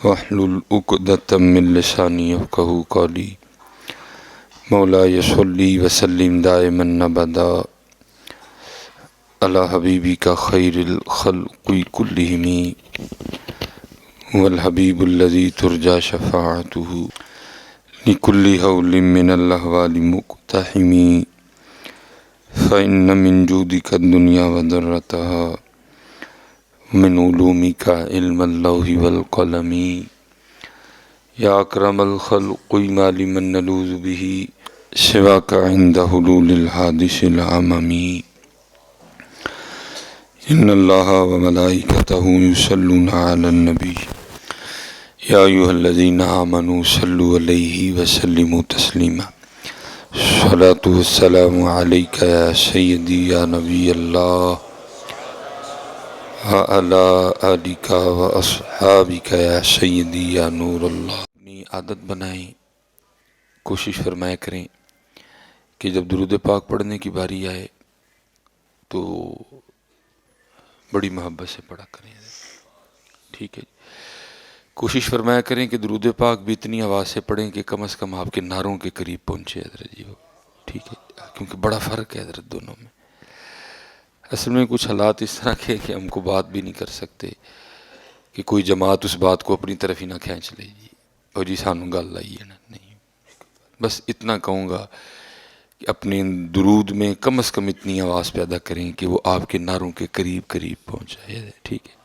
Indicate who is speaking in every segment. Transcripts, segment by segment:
Speaker 1: واحلل عقدۃ من لسانی یفقہوا قولی مولاي صلی وسلم دائما ابدا علی حبیبک خیر الخلق کلہم والحبیب الذی ترجى شفاعته لكل هول من الاحوال مقتحم فإن من جودك الدنيا وضرتها من علومك علم اللوح والقلم یا اکرم الخلق ما لمن نلوذ به سواك عند حلول الحادث العمم ان اللہ وملائکته یصلون علی النبی یا ایھا الذین آمنوا صلوا علیہ وسلموا تسلیما الصلاۃ والسلام علیک یا سیدی یا نبی اللہ وعلی آلک واصحابک یا سیدی یا نور اللہ۔ اپنی عادت بنائیں، کوشش فرمایا کریں کہ جب درود پاک پڑھنے کی باری آئے تو بڑی محبت سے پڑھا کریں، ٹھیک ہے۔ کوشش فرمایا کریں کہ درود پاک بھی اتنی آواز سے پڑھیں کہ کم از کم آپ کے ناروں کے قریب پہنچے حضرت جی، ٹھیک ہے، کیونکہ بڑا فرق ہے حضرت دونوں میں۔ اصل میں کچھ حالات اس طرح کے کہ ہم کو بات بھی نہیں کر سکتے کہ کوئی جماعت اس بات کو اپنی طرف ہی نہ کھینچ لے جی اور جی سانو گل آئی ہے نا، نہیں، بس اتنا کہوں گا کہ اپنے درود میں کم از کم اتنی آواز پیدا کریں کہ وہ آپ کے ناروں کے قریب قریب پہنچ جائے، ٹھیک ہے۔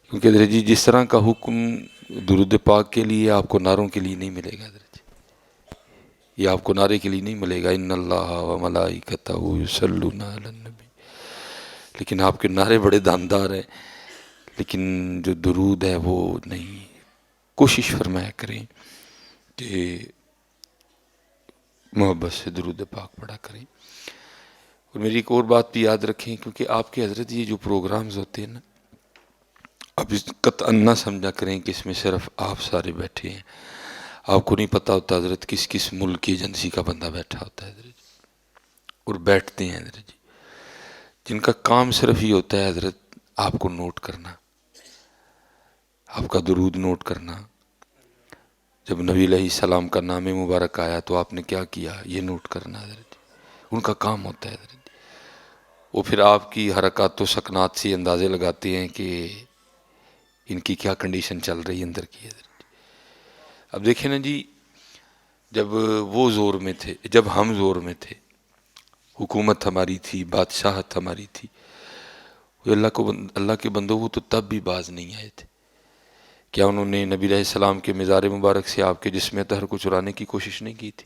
Speaker 1: کیونکہ حضرت جی جس طرح کا حکم درود پاک کے لیے آپ کو ناروں کے لیے نہیں ملے گا حضرت جی، یہ آپ کو نعرے کے لیے نہیں ملے گا ان اللہ وملائکتہ یصلون علی النبی، لیکن آپ کے نعرے بڑے داندار ہیں، لیکن جو درود ہے وہ نہیں۔ کوشش فرمایا کریں کہ محبت سے درود پاک پڑھا کریں۔ اور میری ایک اور بات بھی یاد رکھیں، کیونکہ آپ کے حضرت یہ جو پروگرامز ہوتے ہیں نا، اب اس قطعا نہ سمجھا کریں کہ اس میں صرف آپ سارے بیٹھے ہیں، آپ کو نہیں پتہ ہوتا حضرت کس کس ملک کی ایجنسی کا بندہ بیٹھا ہوتا ہے حضرت جی، اور بیٹھتے ہیں حضرت جی، جن کا کام صرف یہ ہوتا ہے حضرت آپ کو نوٹ کرنا، آپ کا درود نوٹ کرنا۔ جب نبی علیہ السلام کا نام مبارک آیا تو آپ نے کیا کیا، یہ نوٹ کرنا حضرت، ان کا کام ہوتا ہے حضرت۔ وہ پھر آپ کی حرکات و سکنات سے اندازے لگاتے ہیں کہ ان کی کیا کنڈیشن چل رہی ہے اندر کی حضرت۔ اب دیکھیں نا جی، جب وہ زور میں تھے، جب ہم زور میں تھے، حکومت ہماری تھی، بادشاہت ہماری تھی، اللہ کے بندوں وہ تو تب بھی باز نہیں آئے تھے۔ کیا انہوں نے نبی علیہ السلام کے مزار مبارک سے آپ کے جسم اطہر کو چرانے کی کوشش نہیں کی تھی؟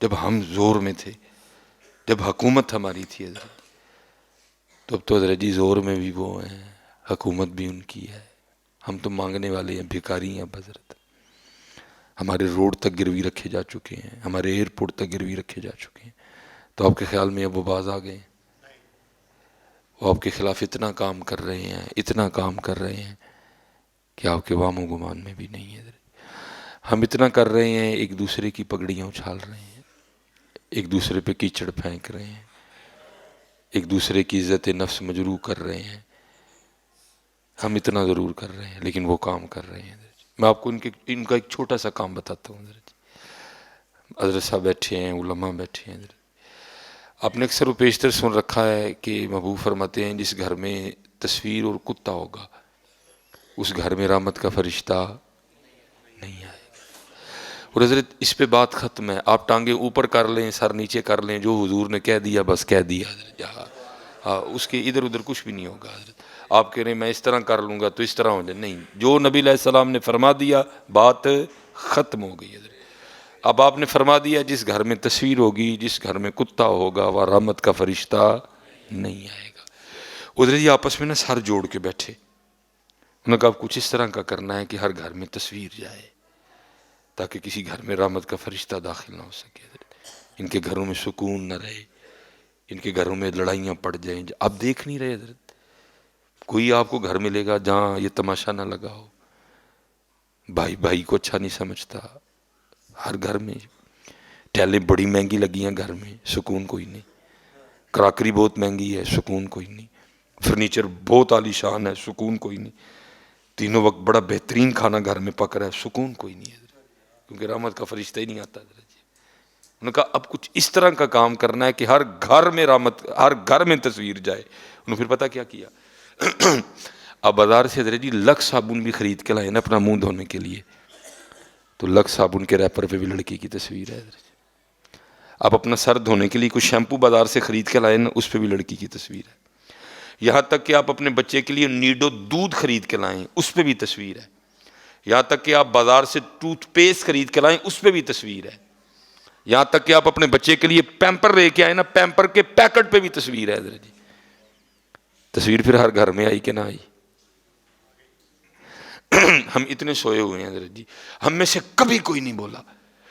Speaker 1: جب ہم زور میں تھے، جب حکومت ہماری تھی حضرت، تو اب تو حضرت جی زور میں بھی وہ ہیں، حکومت بھی ان کی ہے، ہم تو مانگنے والے ہیں، بھکاری ہیں اب حضرت۔ ہمارے روڈ تک گروی رکھے جا چکے ہیں، ہمارے ایئرپورٹ تک گروی رکھے جا چکے ہیں، تو آپ کے خیال میں اب وہ باز آ گئے ہیں؟ وہ آپ کے خلاف اتنا کام کر رہے ہیں، اتنا کام کر رہے ہیں کہ آپ کے وام و گمان میں بھی نہیں ہے حضرت۔ ہم اتنا کر رہے ہیں، ایک دوسرے کی پگڑیاں اچھال رہے ہیں، ایک دوسرے پہ کیچڑ پھینک رہے ہیں، ایک دوسرے کی عزت نفس مجروح کر رہے ہیں، ہم اتنا ضرور کر رہے ہیں، لیکن وہ کام کر رہے ہیں۔ میں آپ کو ان کا ایک چھوٹا سا کام بتاتا ہوں حضرت۔ حضرت صاحب بیٹھے ہیں، علماء بیٹھے ہیں حضرت، آپ نے اکثر و پیشتر سن رکھا ہے کہ محبوب فرماتے ہیں جس گھر میں تصویر اور کتا ہوگا اس گھر میں رحمت کا فرشتہ نہیں آئے گا۔ اور حضرت اس پہ بات ختم ہے، آپ ٹانگیں اوپر کر لیں، سر نیچے کر لیں، جو حضور نے کہہ دیا بس کہہ دیا حضرت، ہاں، اس کے ادھر ادھر کچھ بھی نہیں ہوگا حضرت۔ آپ کہہ رہے ہیں میں اس طرح کر لوں گا تو اس طرح ہو جائے، نہیں، جو نبی علیہ السلام نے فرما دیا بات ختم ہو گئی حضرت۔ اب آپ نے فرما دیا جس گھر میں تصویر ہوگی، جس گھر میں کتا ہوگا، وہ رحمت کا فرشتہ نہیں آئے گا۔ حضرت یہ آپس میں نا سر جوڑ کے بیٹھے، انہوں نے کہا کچھ اس طرح کا کرنا ہے کہ ہر گھر میں تصویر جائے تاکہ کسی گھر میں رحمت کا فرشتہ داخل نہ ہو سکے حضرت، ان کے گھروں میں سکون نہ رہے، ان کے گھروں میں لڑائیاں پڑ جائیں۔ اب دیکھ نہیں رہے حضرت، کوئی آپ کو گھر ملے گا جہاں یہ تماشا نہ لگا ہو، بھائی بھائی کو اچھا نہیں سمجھتا، ہر گھر میں ٹیلیں بڑی مہنگی لگی ہیں، گھر میں سکون کوئی نہیں، کراکری بہت مہنگی ہے، سکون کوئی نہیں، فرنیچر بہت عالی شان ہے، سکون کوئی نہیں، تینوں وقت بڑا بہترین کھانا گھر میں پک رہا ہے، سکون کوئی نہیں ہے کیونکہ رحمت کا فرشتہ ہی نہیں آتا حضرت جی۔ انہوں نے کہا اب کچھ اس طرح کا کام کرنا ہے کہ ہر گھر میں رحمت، ہر گھر میں تصویر جائے۔ انہوں نے پھر پتہ کیا کیا، اب بازار سے حضرت جی لکس صابن بھی خرید کے لائے نا اپنا منہ دھونے کے لیے، تو لکس صابن کے ریپر پہ بھی لڑکی کی تصویر ہے حضرت جی۔ آپ اپنا سر دھونے کے لیے کچھ شیمپو بازار سے خرید کے لائے نا، اس پہ بھی لڑکی کی تصویر ہے۔ یہاں تک کہ آپ اپنے بچے کے لیے نیڈو دودھ خرید کے لائیں، اس پہ بھی تصویر ہے۔ یہاں تک کہ آپ بازار سے ٹوتھ پیسٹ خرید کے لائیں، اس پہ بھی تصویر ہے۔ یہاں تک کہ آپ اپنے بچے کے لیے پیمپر لے کے آئے نا، پیمپر کے پیکٹ پہ بھی تصویر ہے حضرت جی۔ تصویر پھر ہر گھر میں آئی کہ نہ آئی؟ ہم اتنے سوئے ہوئے ہیں حضرت جی، ہم میں سے کبھی کوئی نہیں بولا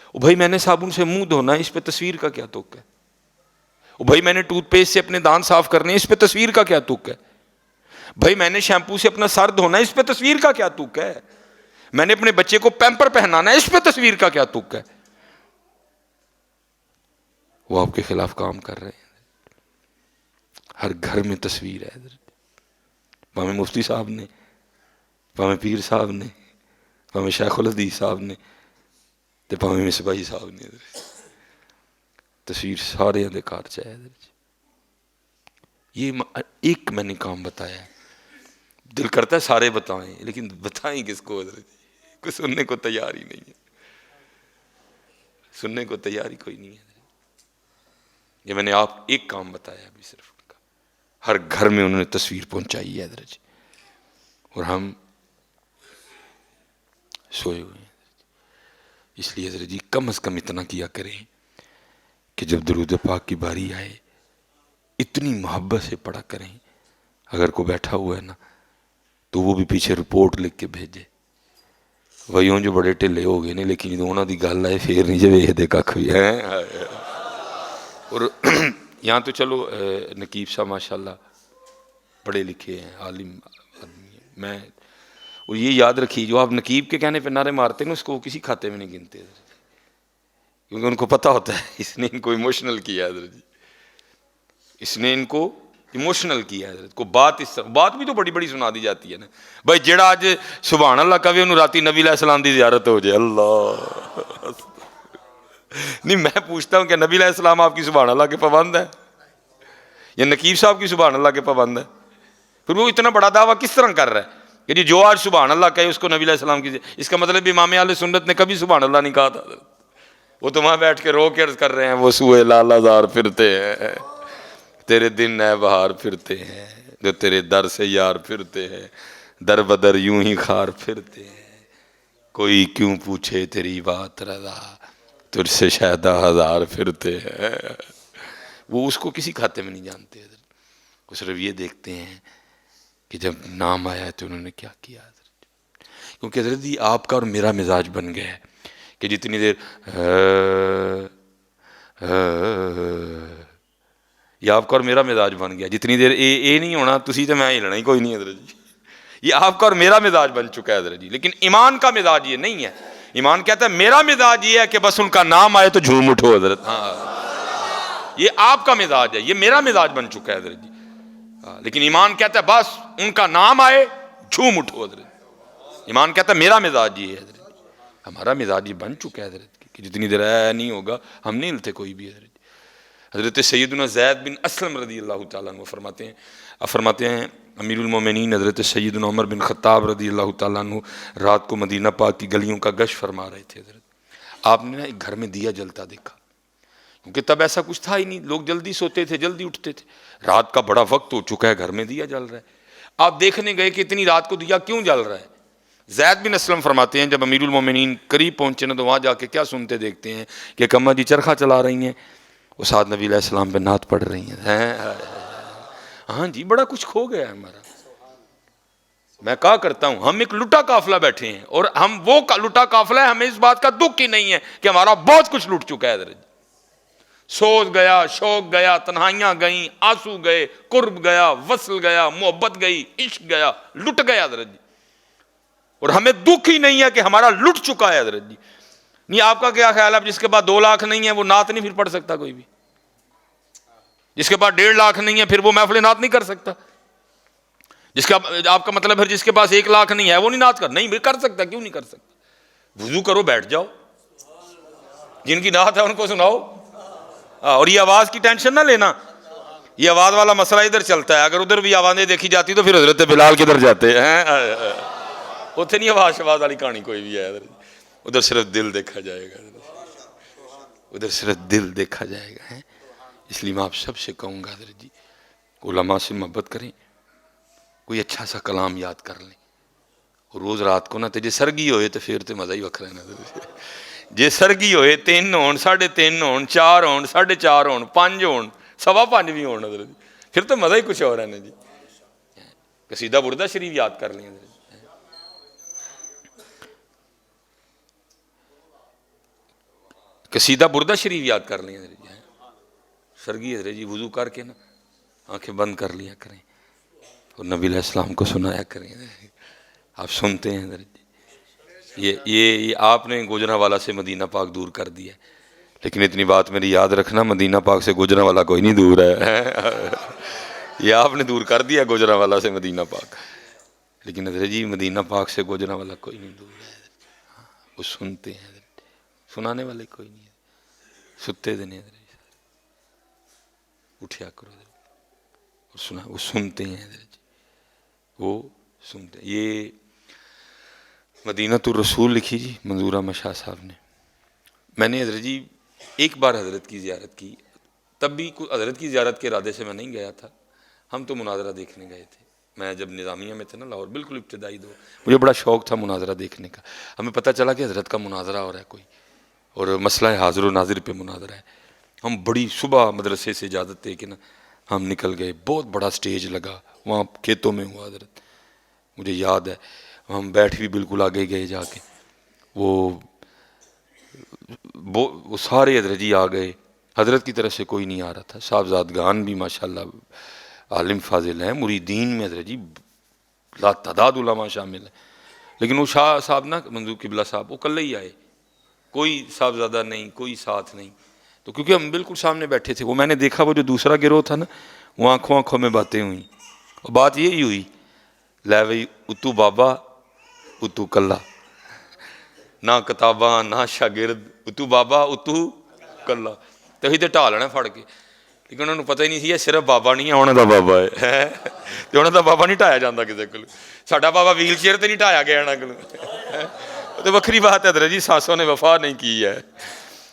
Speaker 1: او بھائی میں نے صابن سے منہ دھونا ہے، اس پہ تصویر کا کیا توق ہے؟ او بھائی میں نے ٹوتھ پیسٹ سے اپنے دانت صاف کرنے ہیں، اس پہ تصویر کا کیا توق ہے؟ بھائی میں نے شیمپو سے اپنا سر دھونا ہے، اس پہ تصویر کا کیا توق ہے؟ میں نے اپنے بچے کو پیمپر پہنانا ہے، اس پہ تصویر کا کیا توق ہے؟ وہ آپ کے خلاف کام کر رہے ہیں۔ ہر گھر میں تصویر ہے حضرت، پاویں مفتی صاحب نے، پاویں پیر صاحب نے، پاویں شیخ الحدیث صاحب نے، تے پاویں مصباحی صاحب نے، تصویر سارے دے کار چاہے حضرت۔ یہ ایک میں نے کام بتایا ہے، دل کرتا ہے سارے بتائیں، لیکن بتائیں کس کو حضرت؟ کوئی سننے کو تیار ہی نہیں ہے، سننے کو تیار ہی کوئی نہیں ہے۔ یہ میں نے آپ ایک کام بتایا ابھی صرف ان کا، ہر گھر میں انہوں نے تصویر پہنچائی ہے حضرت جی، اور ہم سوئے ہوئے ہیں۔ اس لیے حضرت جی کم از کم اتنا کیا کریں کہ جب درود پاک کی باری آئے اتنی محبت سے پڑھا کریں، اگر کوئی بیٹھا ہوا ہے نا تو وہ بھی پیچھے رپورٹ لکھ کے بھیجے، وہیوں جو بڑے ٹھلے ہو گئے نے لیکن جدوں انہاں دی گل آئے پھر نہیں جے ویکھدے ککھ بھی ہے۔ اور یہاں تو چلو نقیب صاحب ماشاءاللہ پڑھے لکھے ہیں، عالم آدمی ہیں، میں اور یہ یاد رکھیے جو آپ نقیب کے کہنے پہ نعرے مارتے ہیں اس کو کسی کھاتے میں نہیں گنتے کیونکہ ان کو پتہ ہوتا ہے اس نے ان کو ایموشنل کیا حضرت جی، اس نے ان کو ایموشنل کیا حضرت کو۔ بات بھی تو بڑی بڑی سنا دی جاتی ہے نا، بھائی جیڑا آج سبحان اللہ کہے انہوں راتی نبی علیہ السلام دی زیارت ہو جائے، اللہ نہیں میں پوچھتا ہوں کہ نبی علیہ السلام آپ کی سبحان اللہ کے پابند ہے یا نقیب صاحب کی سبحان اللہ کے پابند ہے؟ پھر وہ اتنا بڑا دعویٰ کس طرح کر رہا ہے کہ جی جو آج سبحان اللہ کہے اس کو نبی علیہ السلام کی، اس کا مطلب امام اہل سنت نے کبھی سبحان اللہ نہیں کہا تھا؟ وہ تو وہاں بیٹھ کے رو کے عرض کر رہے ہیں وہ سوئے لالا زار پھرتے ہیں، تیرے دن ہے بہار پھرتے ہیں، جو تیرے در سے یار پھرتے ہیں، در بدر یوں ہی خار پھرتے ہیں، کوئی کیوں پوچھے تیری بات رضا، تجھ سے شہدہ ہزار پھرتے ہیں۔ وہ اس کو کسی کھاتے میں نہیں جانتے حضرت، وہ صرف یہ دیکھتے ہیں کہ جب نام آیا ہے تو انہوں نے کیا کیا حضرت، کیونکہ حضرت جی آپ کا اور میرا مزاج بن گیا ہے کہ جتنی دیر یہ آپ کا اور میرا مزاج بن گیا، جتنی دیر اے نہیں ہونا تسی تو میں ہلنا ہی کوئی نہیں حضرت جی، یہ آپ کا اور میرا مزاج بن چکا ہے حضرت جی۔ لیکن ایمان کا مزاج یہ نہیں ہے، ایمان کہتا ہے میرا مزاج یہ ہے کہ بس ان کا نام آئے تو جھوم اٹھو حضرت، ہاں یہ آپ کا مزاج ہے، یہ میرا مزاج بن چکا ہے حضرت جی، لیکن ایمان کہتا ہے بس ان کا نام آئے جھوم اٹھو حضرت، ایمان کہتا ہے میرا مزاج یہ ہے حضرت، ہمارا مزاج یہ بن چکا ہے حضرت کہ جتنی دیر نہیں ہوگا ہم نہیں ہلتے کوئی بھی حضرت۔ حضرت سیدنا زید بن اسلم رضی اللہ تعالیٰ عنہ فرماتے ہیں امیر المومنین حضرت سیدنا عمر بن خطاب رضی اللہ تعالیٰ عنہ رات کو مدینہ پاک کی گلیوں کا گشت فرما رہے تھے حضرت، آپ نے نا ایک گھر میں دیا جلتا دیکھا، کیونکہ تب ایسا کچھ تھا ہی نہیں، لوگ جلدی سوتے تھے جلدی اٹھتے تھے، رات کا بڑا وقت ہو چکا ہے گھر میں دیا جل رہا ہے، آپ دیکھنے گئے کہ اتنی رات کو دیا کیوں جل رہا ہے؟ زید بن اسلم فرماتے ہیں جب امیر المومنین قریب پہنچے نا تو وہاں جا کے کیا سنتے دیکھتے ہیں کہ کما جی چرخہ چلا رہی ہیں، وہ ساتھ نبی علیہ السلام پہ نعت پڑھ رہی ہیں، ہاں جی بڑا کچھ کھو گیا ہے ہمارا۔ میں کہا کرتا ہوں ہم ایک لٹا قافلہ بیٹھے ہیں اور ہم وہ لٹا قافلہ ہے، ہمیں اس بات کا دکھ ہی نہیں ہے کہ ہمارا بہت کچھ لٹ چکا ہے حضرت، سوز گیا، شوق گیا، تنہائیاں گئیں، آنسو گئے، قرب گیا، وصل گیا، محبت گئی، عشق گیا، لٹ گیا حضرت جی، اور ہمیں دکھ ہی نہیں ہے کہ ہمارا لٹ چکا ہے حضرت جی۔ نہیں آپ کا کیا خیال ہے جس کے پاس 2 لاکھ نہیں ہے وہ نعت نہیں پھر پڑھ سکتا کوئی بھی؟ جس کے پاس 1.5 لاکھ نہیں ہے پھر وہ محفل نعت نہیں کر سکتا؟ جس کا آپ کا مطلب ہے جس کے پاس 1 لاکھ نہیں ہے وہ نہیں نعت کر؟ نہیں کر سکتا، کیوں نہیں کر سکتا؟ وضو کرو، بیٹھ جاؤ، جن کی نعت ہے ان کو سناؤ۔ اور یہ آواز کی ٹینشن نہ لینا، یہ آواز والا مسئلہ ادھر چلتا ہے، اگر ادھر بھی آوازیں دیکھی جاتی تو پھر حضرت بلال کدھر جاتے ہیں؟ اتنے نہیں آواز شواز والی کہانی کوئی بھی ہے، ادھر صرف دل دیکھا جائے گا، ادھر صرف دل دیکھا جائے گا۔ اس لیے میں آپ سب سے کہوں گا حضرت جی علماء سے محبت کریں، کوئی اچھا سا کلام یاد کر لیں، اور روز رات کو نہ تے جے سرگی ہوئے تو پھر تو مزہ ہی وکھرا ہے۔ جے سرگی ہوئے 3 ہون، 3.5 ہون، 4 ہون، 4.5 ہون، 5 ہون، 5.25 بھی ہون حضرت، پھر تو مزہ ہی کچھ اور ہے نا جی۔ قصیدہ بردہ شریف یاد کر لیں حضرت، قصیدہ بردہ شریف یاد کر لیں حضرت جی۔ سرگی حضرت جی وضو کر کے نا آنکھیں بند کر لیا کریں اور نبی علیہ السلام کو سنایا کریں۔ آپ سنتے ہیں حضرت جی، یہ آپ نے گوجرانوالہ سے مدینہ پاک دور کر دیا، لیکن اتنی بات میری یاد رکھنا، مدینہ پاک سے گوجرانوالہ کوئی نہیں دور ہے، یہ آپ نے دور کر دیا گوجرانوالہ سے مدینہ پاک، لیکن حضرت جی مدینہ پاک سے گوجرانوالہ کوئی نہیں دور ہے، وہ سنتے ہیں حضرت، سنانے والے کوئی نہیں ہے، ستے دن حضرت اٹھیا کرو اور سنا، وہ سنتے ہیں حضرت جی، وہ سنتے ہیں۔ یہ مدینۃ الرسول لکھی جی منظور احمد شاہ صاحب نے۔ میں نے حضرت جی ایک بار حضرت کی زیارت کی، تب بھی حضرت کی زیارت کے ارادے سے میں نہیں گیا تھا، ہم تو مناظرہ دیکھنے گئے تھے۔ میں جب نظامیہ میں تھا نا لاہور، بالکل ابتدائی دور، مجھے بڑا شوق تھا مناظرہ دیکھنے کا۔ ہمیں پتہ چلا کہ حضرت کا مناظرہ ہو رہا ہے کوئی، اور مسئلہ حاضر و ناظر پہ مناظرہ ہے۔ ہم بڑی صبح مدرسے سے اجازت دے کے نا ہم نکل گئے، بہت بڑا سٹیج لگا وہاں کھیتوں میں ہوا حضرت، مجھے یاد ہے۔ ہم بیٹھ بھی بالکل آگے گئے جا کے، وہ سارے حضرت جی آ گئے، حضرت کی طرف سے کوئی نہیں آ رہا تھا۔ صاحبزادگان بھی ماشاءاللہ عالم فاضل ہیں، مریدین میں حضرت جی لا تعداد علماء شامل ہیں، لیکن وہ شاہ صاحب نا منظور قبلہ صاحب وہ کلے ہی آئے، کوئی صاحبزادہ نہیں، کوئی ساتھ نہیں۔ تو کیونکہ ہم بالکل سامنے بیٹھے تھے، وہ میں نے دیکھا وہ جو دوسرا گروہ تھا نا، وہ آنکھوں آنکھوں میں باتیں ہوئیں، اور بات یہی ہوئی، لے بھائی اتو بابا اتو کلہ، نہ کتاباں نہ شاگرد، اتو بابا اتو کلہ، تو ہی تو ٹھا لینا پھڑ کے، لیکن انہوں نے پتہ ہی نہیں سی یہ صرف بابا نہیں ہے، انہوں دا بابا ہے، تو انہوں دا بابا نہیں ٹھایا جاتا کسی کو، ساڈا بابا ویل چیئر تے نہیں ٹھایا گیا انہاں کو، تو وکری بات ہے حضرت جی، سانسوں نے وفا نہیں کی ہے،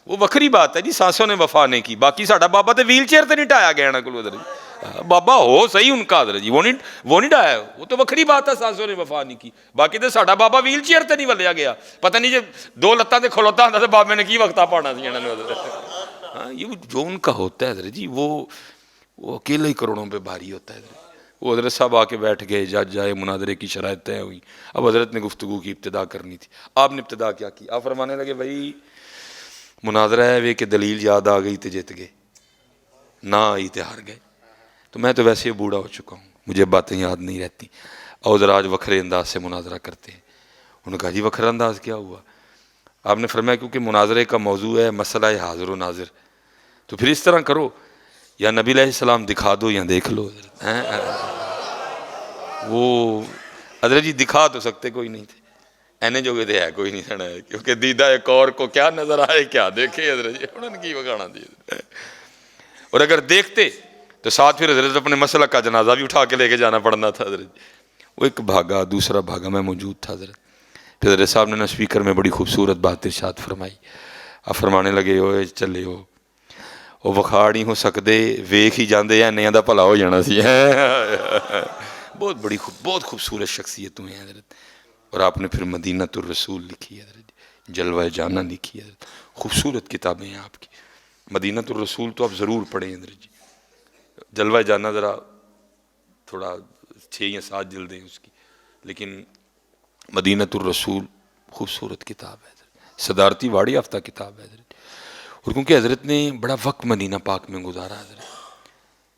Speaker 1: وہ وکری بات ہے جی، سانسوں نے وفا نہیں کی، باقی ساڈا بابا تے ویل چیئر تے نہیں ٹھایا گیا انہاں کو حضرت جی، بابا ہو صحیح ان کا حضرت جی، وہ نہیں ڈایا، وہ تو وکری بات ہے، سانسوں نے وفا نہیں کی، باقی تو ساڈا بابا ویل چیئر تے نہیں ولیا گیا، پتہ نہیں جی 2 لتاں تے کھلوتا ہوندا تے بابے نے کی وقتا پانا سی انہاں نے حضرت۔ ہاں یہ جو ان کا ہوتا ہے حضرت جی، وہ اکیلے ہی کروڑوں پہ بھاری ہوتا ہے حضرت۔ وہ حضرت صاحب آ کے بیٹھ گئے، جج جائے، مناظرے کی شرائط طے ہوئی، اب حضرت نے گفتگو کی ابتدا کرنی تھی، آپ نے ابتدا کیا کی؟ آپ فرمانے لگے بھائی مناظرہ ہے وے کہ دلیل یاد آ گئی تو جیت گئے، نہ آئی تو ہار گئے، تو میں تو ویسے ہی بوڑھا ہو چکا ہوں، مجھے باتیں یاد نہیں رہتی، اور ذرا آج وکھرے انداز سے مناظرہ کرتے ہیں۔ انہوں نے کہا جی وکھرا انداز کیا ہوا؟ آپ نے فرمایا کیونکہ مناظرے کا موضوع ہے مسئلہ حاضر و ناظر، تو پھر اس طرح کرو، یا نبی علیہ السلام دکھا دو یا دیکھ لو۔ وہ حضرت جی دکھا تو سکتے کوئی نہیں تھے، اینے جو گئے ہے کوئی نہیں سنا ہے، کیونکہ دیدہ ایک اور کو کیا نظر آئے کیا دیکھے حضرت جی، انہوں نے کی بگانا دی، اور اگر دیکھتے تو ساتھ پھر حضرت اپنے مسئلہ کا جنازہ بھی اٹھا کے لے کے جانا پڑنا تھا حضرت جی۔ وہ ایک بھاگا، دوسرا بھاگا، میں موجود تھا حضرت، پھر حضرت صاحب نے نا سپیکر میں بڑی خوبصورت بات ارشاد فرمائی، آپ فرمانے لگے ہوئے چلے ہو وہ وکھاڑ نہیں ہو سکتے، ویکھ ہی جاندے یا نیاں دا بھلا ہو جانا سی، بہت بڑی بہت خوبصورت شخصیت ہوئے ہیں حضرت۔ اور آپ نے پھر مدینۃ الرسول لکھی ہے حضرت، جلوہ جانہ لکھی ہے حضرت، خوبصورت کتابیں ہیں آپ کی۔ مدینۃ الرسول تو آپ ضرور پڑھیں حضرت جی، جلوہ جانہ ذرا تھوڑا 6 یا 7 جلدیں اس کی، لیکن مدینۃ الرسول خوبصورت کتاب ہے حضرت، صدارتی واڑی یافتہ کتاب ہے حضرت، اور کیونکہ حضرت نے بڑا وقت مدینہ پاک میں گزارا حضرت،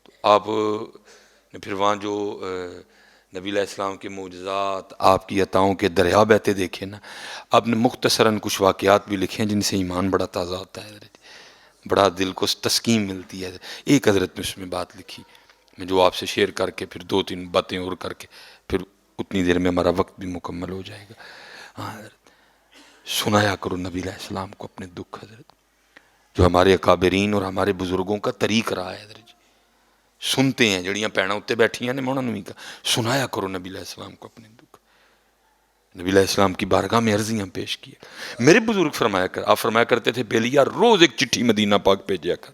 Speaker 1: تو آپ نے پھر وہاں جو نبی علیہ السلام کے معجزات، آپ کی عطاؤں کے دریا بہتے دیکھے نا، آپ نے مختصراً کچھ واقعات بھی لکھے ہیں جن سے ایمان بڑا تازہ ہوتا ہے حضرت، بڑا دل کو تسکین ملتی ہے۔ ایک حضرت نے اس میں بات لکھی میں جو آپ سے شیئر کر کے پھر 2-3 باتیں اور کر کے پھر اتنی دیر میں ہمارا وقت بھی مکمل ہو جائے گا. ہاں حضرت سنایا کرو نبی علیہ السلام کو اپنے دکھ حضرت، جو ہمارے اکابرین اور ہمارے بزرگوں کا طریق رہا ہے حضرت جی. سنتے ہیں جڑیاں پیڑاں اتنے بیٹھیاں نے میں انہوں نے کہا سنایا کرو نبی علیہ السلام کو اپنے دکھ. نبی علیہ السلام کی بارگاہ میں عرضیاں پیش کیا. میرے بزرگ فرمایا کر آپ فرمایا کرتے تھے بیلیا روز ایک چٹھی مدینہ پاک بھیجیا کر.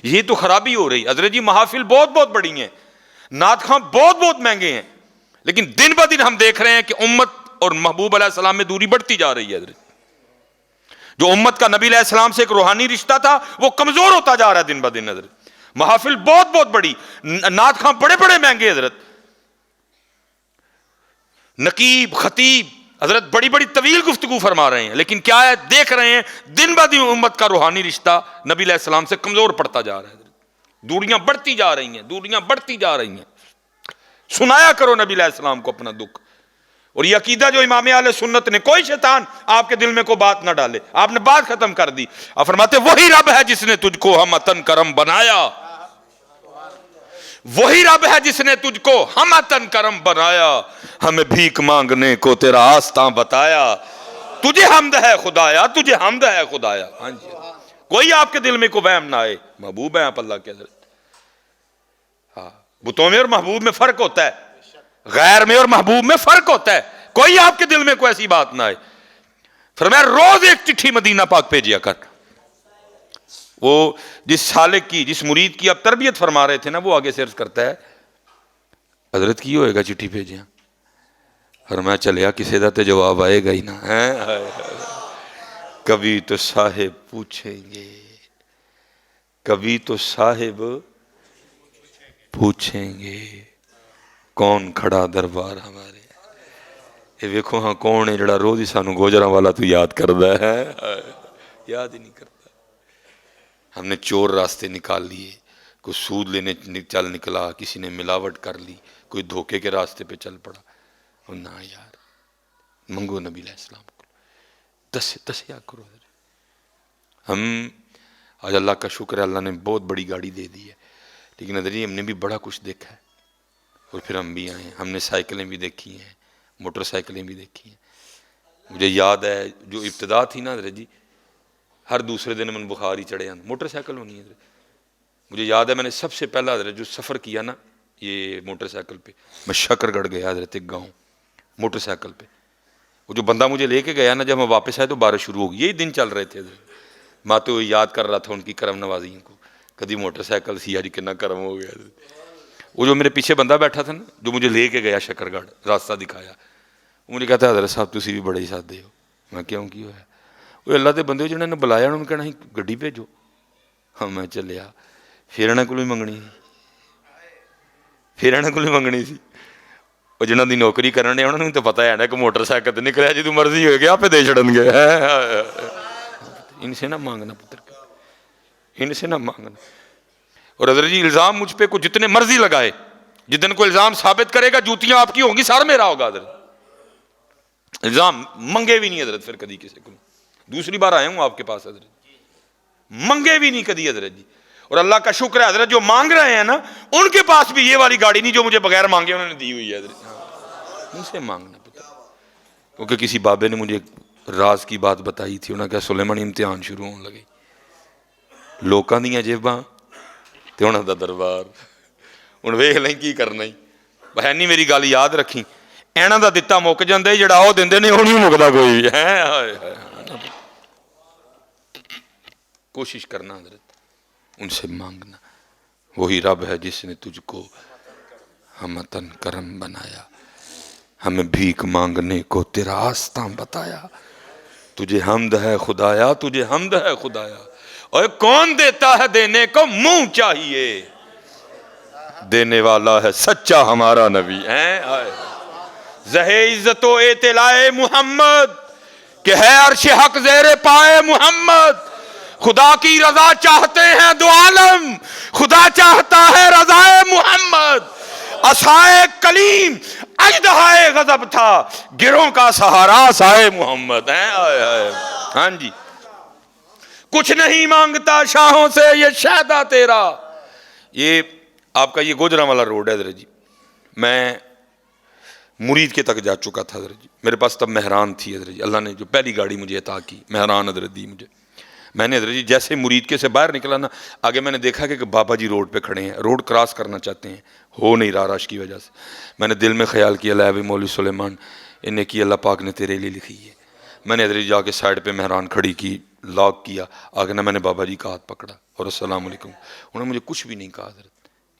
Speaker 1: یہ تو خرابی ہو رہی حضرت جی، محافل بہت بہت بڑی ہیں، نعت خواں بہت بہت مہنگے ہیں، لیکن دن بہ دن ہم دیکھ رہے ہیں کہ امت اور محبوب علیہ السلام میں دوری بڑھتی جا رہی ہے حضرت. جو امت کا نبی علیہ السلام سے ایک روحانی رشتہ تھا وہ کمزور ہوتا جا رہا ہے دن بہ دن حضرت. محافل بہت بہت بڑی، نعت خواں بڑے بڑے مہنگے حضرت، نقیب خطیب حضرت بڑی بڑی طویل گفتگو فرما رہے ہیں، لیکن کیا ہے دیکھ رہے ہیں دن بہ دن امت کا روحانی رشتہ نبی علیہ السلام سے کمزور پڑتا جا رہا ہے. دوریاں بڑھتی جا رہی ہیں، دوریاں بڑھتی جا رہی ہیں. سنایا کرو نبی علیہ السلام کو اپنا دکھ. اور یہ عقیدہ جو امام اہل سنت نے، کوئی شیطان آپ کے دل میں کوئی بات نہ ڈالے. آپ نے بات ختم کر دی. آپ فرماتے وہی رب ہے جس نے تجھ کو ہمتن کرم بنایا، وہی رب ہے جس نے تجھ کو ہمتن کرم بنایا، ہمیں بھیک مانگنے کو تیرا آستاں بتایا. تجھے حمد ہے خدایا، تجھے حمد ہے خدایا. ہاں جی، کوئی آپ کے دل میں کوئی وہم نہ آئے. محبوب ہیں آپ اللہ کے حضرت. ہاں، بتوں میں اور محبوب میں فرق ہوتا ہے، غیر میں اور محبوب میں فرق ہوتا ہے. کوئی آپ کے دل میں کوئی ایسی بات نہ آئے. فرمایا روز ایک چٹھی مدینہ پاک بھیجیا کر. وہ جس سالک کی، جس مرید کی آپ تربیت فرما رہے تھے نا، وہ آگے سے عرض کرتا ہے حضرت کی ہوئے گا چٹھی بھیجیا. فرمایا چلیا کسی دا تے جواب آئے گا ہی نا. کبھی تو صاحب پوچھیں گے، کبھی تو صاحب پوچھیں گے کون کھڑا دربار ہمارے. یہ ویکھو ہاں کون ہے جڑا روز ہی سانو گوجراں والا تو یاد کردا ہے. یاد ہی نہیں کرتا. ہم نے چور راستے نکال لیے، کوئی سود لینے چل نکلا، کسی نے ملاوٹ کر لی، کوئی دھوکے کے راستے پہ چل پڑا. اور نہ یار، منگو نبی علیہ السلام کو دسیا کرو. ہم آج اللہ کا شکر ہے، اللہ نے بہت بڑی گاڑی دے دی ہے، لیکن ادھر ہم نے بھی بڑا کچھ دیکھا ہے. اور پھر ہم بھی آئے ہیں، ہم نے سائیکلیں بھی دیکھی ہیں، موٹر سائیکلیں بھی دیکھی ہیں. مجھے یاد ہے جو ابتدا تھی نا حضرت جی، ہر دوسرے دن من بخار ہی چڑھے آنا، موٹر سائیکل ہونی ہے حضرت. مجھے یاد ہے میں نے سب سے پہلا حضرت جو سفر کیا نا یہ موٹر سائیکل پہ، میں شکر گڑھ گیا حضرت ایک گاؤں موٹر سائیکل پہ. وہ جو بندہ مجھے لے کے گیا نا، جب ہم واپس آئے تو بارش شروع ہو گئی. یہی دن چل رہے تھے حضرت. میں تو یاد کر رہا تھا ان کی کرم نوازیوں کو، کدی موٹر سائیکل سی آج کتنا کرم ہو گیا حضرت. وہ جو میرے پیچھے بندہ بیٹھا تھا نا، جو مجھے لے کے گیا شکر گڑھ راستہ دکھایا، وہ مجھے کہتا ہے حضرت صاحب تسی بھی بڑے ہی سادے ہو. میں کیوں کی ہوا؟ وہ اللہ دے بندے جنہوں نے بلایا انہوں نے کہنا گڈی بھیجو. ہاں میں چلیا، پھر انہوں کو بھی منگنی سی، پھر انہوں کو بھی منگنی سی. وہ جنہوں دی نوکری کرنے انہوں نے تو پتا ہے نا کہ موٹر سائیکل نکلیا جی تو مرضی ہوئے گیا آپ دے چڑھن گے. ان سے نہ مانگنا پتر، ان سے نہ مانگنا. اور حضرت جی الزام مجھ پہ کو جتنے مرضی لگائے، جتنے کو الزام ثابت کرے گا جوتیاں آپ کی ہوں گی، سر میرا ہوگا. حضرت الزام منگے بھی نہیں حضرت پھر کدی کسی کو. دوسری بار آیا ہوں آپ کے پاس حضرت، منگے بھی نہیں کدی حضرت جی. اور اللہ کا شکر ہے حضرت جو مانگ رہے ہیں نا ان کے پاس بھی یہ والی گاڑی نہیں جو مجھے بغیر مانگے انہوں نے دی ہوئی ہے حضرت. ان سے مانگنا پتر. کیونکہ کسی بابے نے مجھے راز کی بات بتائی تھی، انہوں نے کہا سلیمان امتحان شروع ہونے لگے، لوکاں دیاں جیباں تے انہاں دا دربار. ہن ویکھ لیں کی کرنا ہی. ہے نہیں میری گل یاد رکھی، ایناں دا دتا مک جاندا ہے، جڑا او دیندے نے او نہیں مکدا کوئی بھی. کوشش کرنا حضرت ان سے مانگنا. وہی رب ہے جس نے تجھ کو ہمتن کرم بنایا، ہمیں بھیک مانگنے کو تیرا آستاں بتایا. تجھے حمد ہے خدایا، تجھے حمد ہے خدایا. اور کون دیتا ہے دینے کو منہ چاہیے، دینے والا ہے سچا ہمارا نبی. زہ عزت و اطلاع محمد کہ ہے عرش حق زیر پائے محمد. خدا کی رضا چاہتے ہیں دو عالم، خدا چاہتا ہے رضا محمد. عصائے کلیم اژدہائے غضب تھا، گروں کا سہارا عصائے محمد. ہاں جی، کچھ نہیں مانگتا شاہوں سے یہ شہدا تیرا. یہ آپ کا یہ گوجرا والا روڈ ہے حضرت جی، میں مرید کے تک جا چکا تھا حضرت جی، میرے پاس تب مہران تھی حضرت جی، اللہ نے جو پہلی گاڑی مجھے عطا کی مہران حضرت دی مجھے. میں نے حضرت جی جیسے مرید کے سے باہر نکلا نا، آگے میں نے دیکھا کہ بابا جی روڈ پہ کھڑے ہیں، روڈ کراس کرنا چاہتے ہیں، ہو نہیں رہا رش کی وجہ سے. میں نے دل میں خیال کیا لے مولوی سلیمان انہیں کی اللہ پاک نے تیرے لیے لکھی ہے. میں نے حضرت جی جا کے سائڈ پہ مہران کھڑی کی، لاک کیا، آگے نا میں نے بابا جی کا ہاتھ پکڑا اور السلام علیکم. انہوں نے مجھے کچھ بھی نہیں کہا حضرت،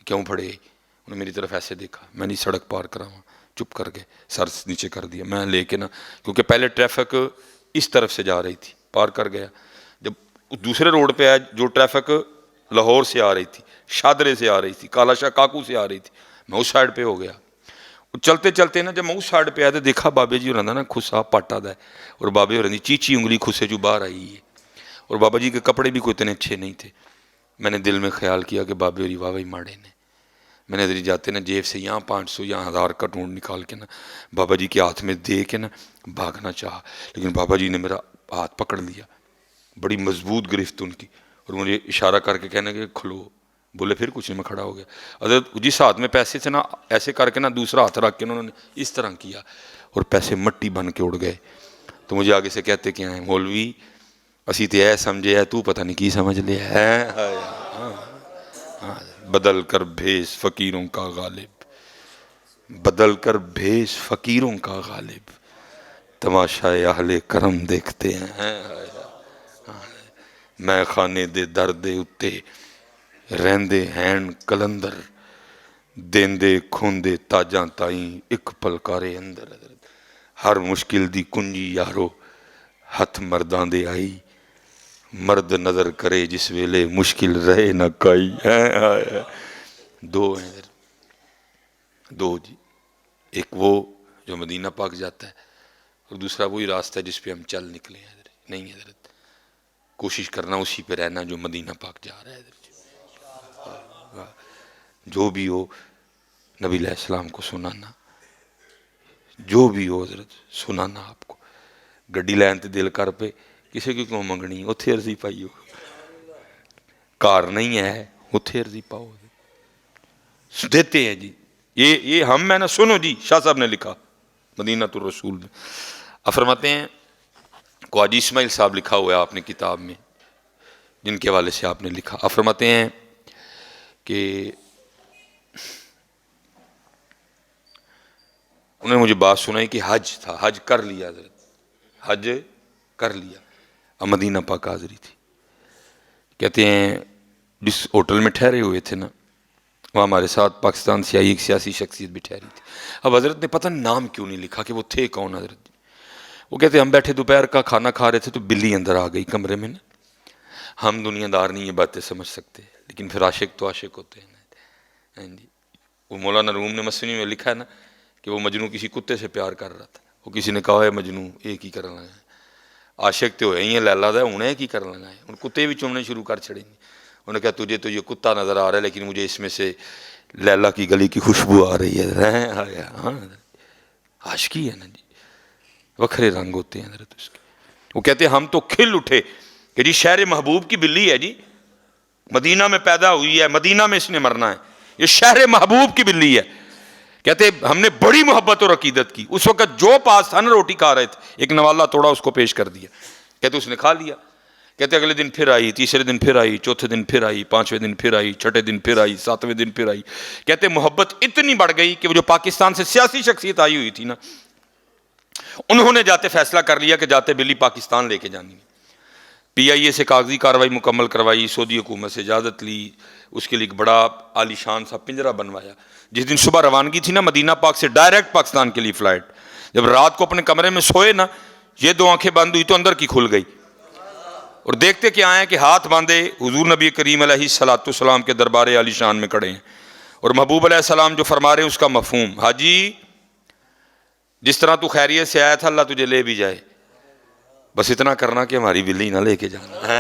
Speaker 1: کیوں پڑھے؟ انہوں نے میری طرف ایسے دیکھا، میں نہیں سڑک پار کرا ہوں، چپ کر گئے، سر نیچے کر دیا. میں لے کے نا، کیونکہ پہلے ٹریفک اس طرف سے جا رہی تھی، پار کر گیا. جب دوسرے روڈ پہ آیا جو ٹریفک لاہور سے آ رہی تھی، شادرے سے آ رہی تھی، کالا شاہ کاکو سے آ رہی تھی، میں اس سائڈ پہ ہو گیا. چلتے چلتے نا جب میں اس سائڈ پہ آیا تو دیکھا بابے جی ہو نا خسا پاٹا دا ہے، اور بابے ہو چیچی انگلی خسے جو باہر آئی ہے، اور بابا جی کے کپڑے بھی کوئی اتنے اچھے نہیں تھے. میں نے دل میں خیال کیا کہ بابے ہوری واہ ماڑے نے. میں نے ادھر جاتے نا جیب سے یہاں 500 یہاں 1000 کا نوٹ نکال کے نا بابا جی کے ہاتھ میں دے کے نا بھاگنا چاہا، لیکن بابا جی نے میرا ہاتھ پکڑ لیا، بڑی مضبوط گرفت ان کی، اور مجھے اشارہ کر کے کہنے کہ کھلو. بولے پھر کچھ نہیں، میں کھڑا ہو گیا. حضرت جس ہاتھ میں پیسے تھے نا ایسے کر کے نا دوسرا ہاتھ رکھ کے انہوں نے اس طرح کیا اور پیسے مٹی بن کے اڑ گئے. تو مجھے آگے سے کہتے کیا ہیں مولوی اسی تے اے سمجھے ہے، تو پتہ نہیں کی سمجھ لیا ہے. بدل کر بھیس فقیروں کا غالب، بدل کر بھیس فقیروں کا غالب، تماشائے اہل کرم دیکھتے ہیں. میں خانے دے دردے اتے رہندے ہین کلندر، دیندے کھوندے تاجاں تائیں ایک پلکارے اندر. ہر مشکل دی کنجی یارو ہتھ مرداں دے آئی، مرد نظر کرے جس ویلے مشکل رہے نہ کائی. دو ہیں دو جی، ایک وہ جو مدینہ پاک جاتا ہے، اور دوسرا وہی راستہ ہے جس پہ ہم چل نکلے ہیں. حضرت نہیں حضرت، کوشش کرنا اسی پہ رہنا جو مدینہ پاک جا رہا ہے. جو بھی ہو نبی علیہ السلام کو سنانا، جو بھی ہو حضرت سنانا. آپ کو گڈی لین تے دل کر پہ کسی کی کیوں منگنی، اتھے عرضی پائی ہو، کار نہیں ہے اتھے عرضی پاؤ، دیتے ہیں جی. یہ ہم میں نے سنو جی، شاہ صاحب نے لکھا مدینہ الرسول میں. اب فرماتے ہیں خواجہ اسماعیل صاحب لکھا ہوا ہے آپ نے کتاب میں جن کے حوالے سے آپ نے لکھا. اب فرماتے ہیں کہ انہوں نے مجھے بات سنائی کہ حج تھا، حج کر لیا حضرت، حج کر لیا. اب مدینہ پاک حاضری تھی. کہتے ہیں جس ہوٹل میں ٹھہرے ہوئے تھے نا وہاں ہمارے ساتھ پاکستان سے آئی ایک سیاسی شخصیت بھی ٹھہری تھی. اب حضرت نے پتہ نام کیوں نہیں لکھا کہ وہ تھے کون حضرت. وہ کہتے ہم بیٹھے دوپہر کا کھانا کھا رہے تھے تو بلی اندر آ گئی کمرے میں نا. ہم دنیا دار نہیں یہ باتیں سمجھ سکتے، لیکن پھر عاشق تو عاشق ہوتے ہیں نا جی. وہ مولانا روم نے مسنی میں لکھا ہے نا کہ وہ مجنوں کسی کتے سے پیار کر رہا تھا. وہ کسی نے کہا ہے مجنوں ایک ہی کرنا ہے، عاشق تو ہوئے ہی ہیں لیلا دا، انہیں کی کرنا لگا ہے. ان کتے بھی چومنے شروع کر چھڑیں گے. انہوں نے کہا تجھے تو یہ کتا نظر آ رہا ہے لیکن مجھے اس میں سے لیلا کی گلی کی خوشبو آ رہی ہے. ہاں عاشقی ہے نا جی، وکھرے رنگ ہوتے ہیں حضرت اس کے. وہ کہتے ہیں ہم تو کھل اٹھے کہ جی شہر محبوب کی بلی ہے جی، مدینہ میں پیدا ہوئی ہے، مدینہ میں اس نے مرنا ہے، یہ شہر محبوب کی بلی ہے. کہتے ہم نے بڑی محبت اور عقیدت کی. اس وقت جو پاس تھا نا روٹی کھا رہے تھے، ایک نوالا توڑا اس کو پیش کر دیا. کہتے اس نے کھا لیا. کہتے اگلے دن پھر آئی، تیسرے دن پھر آئی، چوتھے دن پھر آئی، پانچویں دن پھر آئی، چھٹے دن پھر آئی، ساتویں دن پھر آئی. کہتے محبت اتنی بڑھ گئی کہ وہ جو پاکستان سے سیاسی شخصیت آئی ہوئی تھی نا انہوں نے جاتے فیصلہ کر لیا کہ جاتے بلی پاکستان لے کے جانی ہے. پی آئی اے سے کاغذی کارروائی مکمل کروائی، سعودی حکومت سے اجازت لی، اس کے لیے ایک بڑا عالی شان سا پنجرہ بنوایا. جس دن صبح روانگی تھی نا مدینہ پاک سے ڈائریکٹ پاکستان کے لیے فلائٹ، جب رات کو اپنے کمرے میں سوئے نا یہ دو آنکھیں بند ہوئی تو اندر کی کھل گئی، اور دیکھتے کیا آئے کہ ہاتھ باندھے حضور نبی کریم علیہ الصلوۃ والسلام کے دربار عالی شان میں کھڑے ہیں، اور محبوب علیہ السلام جو فرما رہے ہیں اس کا مفہوم، حاجی جس طرح تو خیریت سے آیا تھا اللہ تجھے لے بھی جائے، بس اتنا کرنا کہ ہماری بلی نہ لے کے جانا،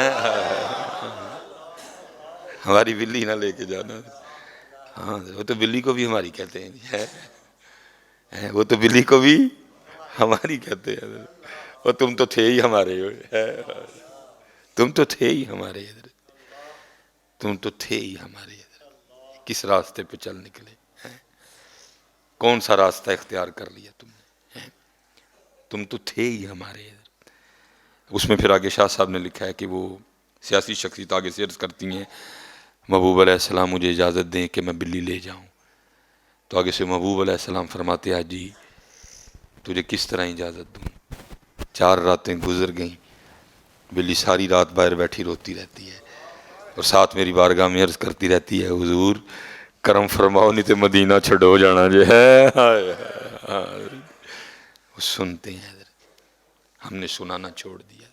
Speaker 1: ہماری بلی نہ لے کے جانا. ہاں وہ تو بلی کو بھی ہماری کہتے ہیں، وہ تو بلی کو بھی ہماری کہتے ہیں. اور تم تو تھے ہی ہمارے، تم تو تھے ہی ہمارے، تم تو تھے ہی ہمارے. کس راستے پہ چل نکلے، کون سا راستہ اختیار کر لیا تم نے، تم تو تھے ہی ہمارے ادھر۔ اس میں پھر آگے شاہ صاحب نے لکھا ہے کہ وہ سیاسی شخصیت آگے سے عرض کرتی ہیں محبوب علیہ السلام مجھے اجازت دیں کہ میں بلی لے جاؤں، تو آگے سے محبوب علیہ السلام فرماتے ہیں جی تجھے کس طرح اجازت دوں، 4 راتیں گزر گئیں، بلی ساری رات باہر بیٹھی روتی رہتی ہے اور ساتھ میری بارگاہ میں عرض کرتی رہتی ہے حضور کرم فرماؤ نہیں تو مدینہ چھڑو جانا جو ہے۔ وہ سنتے ہیں حضرت، ہم نے سنانا چھوڑ دیا